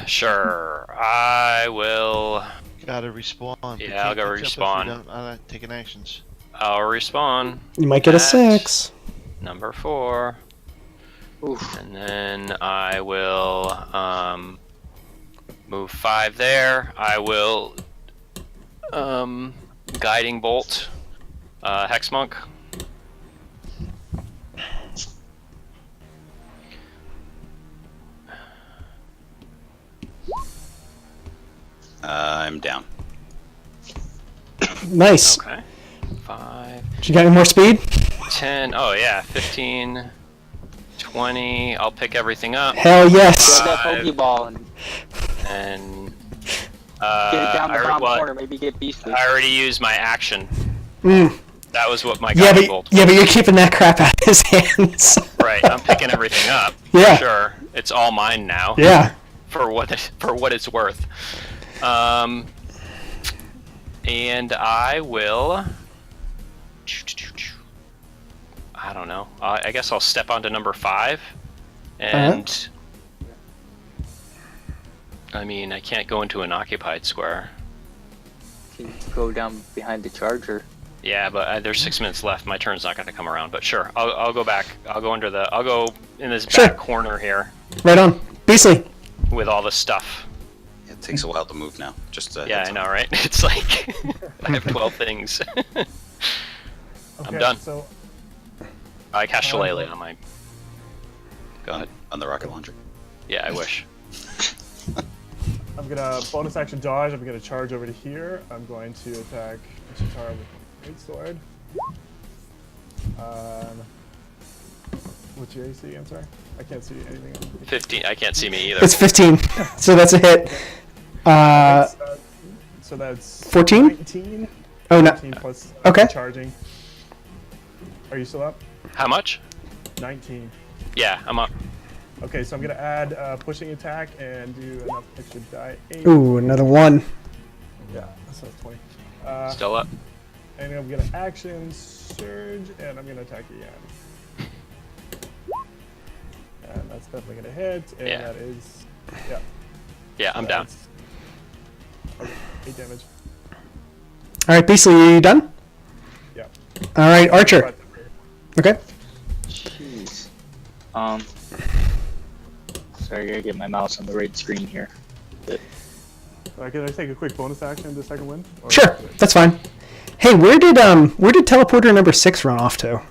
Sure. I will. Gotta respawn. Yeah, You I'll can't go catch up if respawn. you're not taking actions. I'll respawn. You might get a at 6. Number 4. Oof. And then I will move 5 there. I will guiding bolt Hex Monk. I'm down. Nice. Okay. 5, You got any more speed? 10. Oh yeah, 15, 20. I'll pick everything up. Hell yes. Grab that Pokeball and And get it down the bottom well, corner. Maybe get Beastly. I already used my action. Mm. That was what my Yeah, guiding but bolt. yeah, but you're keeping that crap out of his hands. Right, I'm picking everything up. Yeah. Sure, it's all mine now. Yeah. For what it's worth. And I will. I don't know. I guess I'll step onto number 5, and I mean I can't go into an occupied square. Can go down behind the charger. Yeah, but there's 6 minutes left. My turn's not going to come around. But sure, I'll go back. I'll go in this Sure. back corner here Right on. Beastly. with all the stuff. It takes a while to move now. Just Yeah, I know, right? It's like I have 12 things. Okay, done. So I cast Shillelagh on my. Go ahead on the rocket launcher. Yeah, I wish. I'm gonna bonus action dodge. I'm gonna charge over to here. I'm going to attack Chitara with my great sword. What's your AC? I'm sorry, I can't see anything. 15. I can't see me either. It's 15. So that's a hit. So that's 14? 19. Oh no. 19 plus Okay. charging. Are you still up? How much? 19. Yeah, I'm up. Okay, so I'm gonna add pushing attack and do enough extra die. 8. Ooh, another 1. Yeah, so that's 20. Still up. And I'm gonna action surge, and I'm gonna attack again. And that's definitely gonna hit. And Yeah. that is, yeah. Yeah, I'm down. That's- Okay, 8 damage. All right, Beastly, you done? Yeah. All right, Archer. Okay. Jeez. Sorry, I gotta get my mouse on the right screen here. Can I take a quick bonus action to second wind? Or- Sure, that's fine. Hey, where did teleporter number 6 run off to?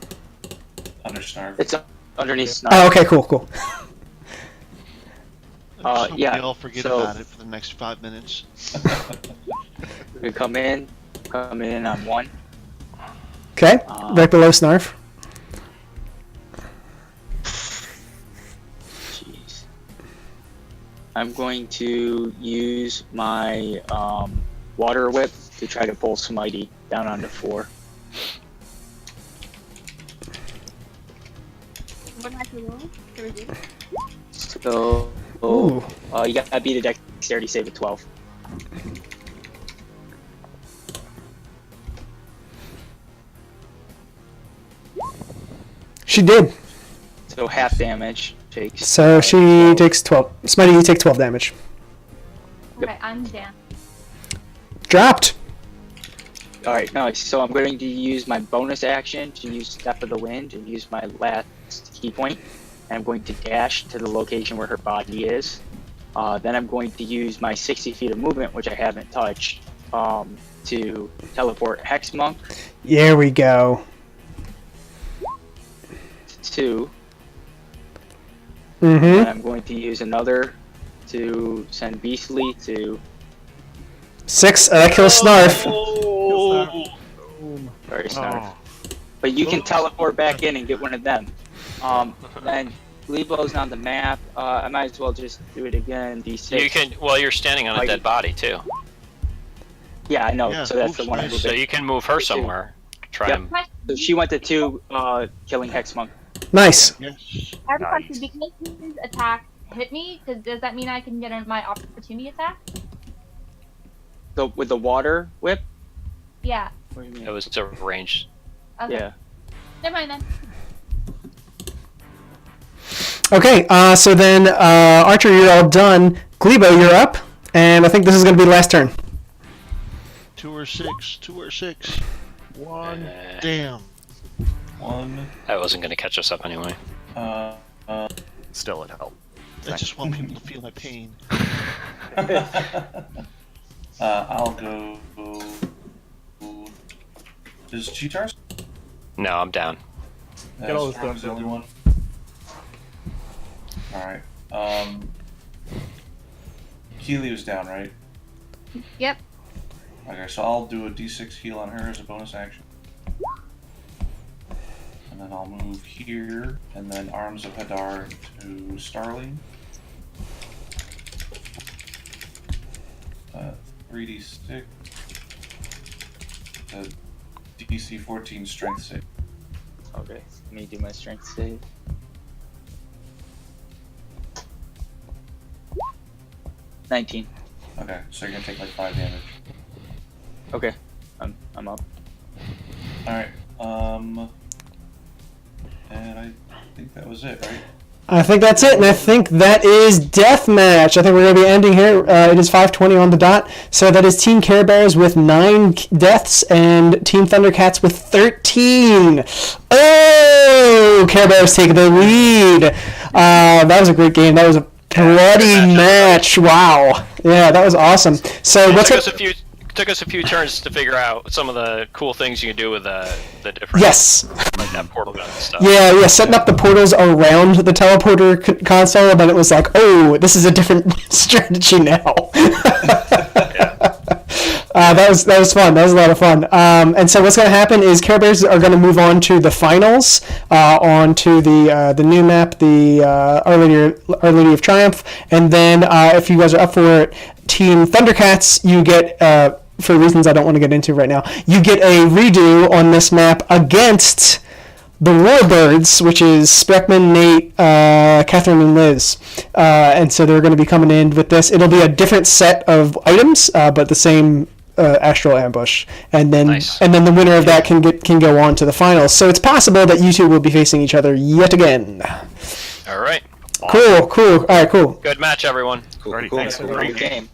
Under Snarf. It's underneath Snarf. Oh, okay, cool. Yeah, We all forget so- about it for the next 5 minutes. We come in on 1. Okay, right below Snarf. Jeez. I'm going to use my water whip to try to pull Smitey down onto 4. What have to roll? To reduce? So, Ooh. you gotta beat a dexterity save at 12. She did. So half damage takes. So she takes 12. Smitey, you take 12 damage. Okay, I'm down. Dropped. Alright, nice. So I'm going to use my bonus action to use Step of the Wind and use my last key point. And I'm going to dash to the location where her body is. Then I'm going to use my 60 feet of movement, which I haven't touched, to teleport Hex Monk There we go. to. Mm-hmm. And I'm going to use another to send Beastly to. 6. That kills Snarf. Sorry, Snarf. But you can teleport back in and get one of them. Then Lebo's on the map. I might as well just do it again. D6. You can. Well, you're standing on a dead body too. Yeah, I know. Yeah, So that's the oops, one I nice. moved So in. you can move her somewhere. Try Yep. and So she went to 2, killing Hex Monk. Nice. Yes. I have a question. Nice. Because his attack hit me, does that mean I can get my opportunity attack? So with the water whip? Yeah. What do you mean? it was a range. Okay. Yeah. Never mind then. Okay, so then Archer, you're all done. Glebo, you're up, and I think this is going to be the last turn. 2 or 6. 2 or 6. 1. Uh, Damn. 1. That wasn't going to catch us up anyway. Still, it helped. I just want people to feel my pain. I'll go. Is Cheetar? No, I'm down. Get all this done, The only one. All right. Keely was down, right? Yep. Okay, so I'll do a D6 heal on her as a bonus action. And then I'll move here, and then Arms of Hadar to Starling. 3d6. DC 14 strength save. Okay. Let me do my strength save. 19. Okay, so you're gonna take like 5 damage. Okay. I'm up. Alright, and I think that was it, right? I think that's it, and I think that is Deathmatch. I think we're going to be ending here. It is 5:20 on the dot. So that is Team Care Bears with 9 deaths and Team Thundercats with 13. Oh, Care Bears take the lead. That was a great game. That was a bloody match. Wow. Yeah, that was awesome. So It what's took us a few turns to figure out some of the cool things you can do with the different Yes. like that portal gun and stuff. Yeah, setting up the portals around the teleporter console, and then it was like, oh, this is a different strategy now. That was fun. That was a lot of fun. And so what's going to happen is Care Bears are going to move on to the finals, onto the new map, the Our Lady of Triumph, and then if you guys are up for it, Team Thundercats, you get. For reasons I don't want to get into right now, you get a redo on this map against the Warbirds, which is Spreckman, Nate, Catherine, and Liz. And so they're going to be coming in with this. It'll be a different set of items, but the same Astral Ambush. And then Nice. and then the winner of that can go on to the finals. So it's possible that you two will be facing each other yet again. All right. Cool. All right, cool. Good match, everyone. Cool, Alrighty, cool. thanks. Great game.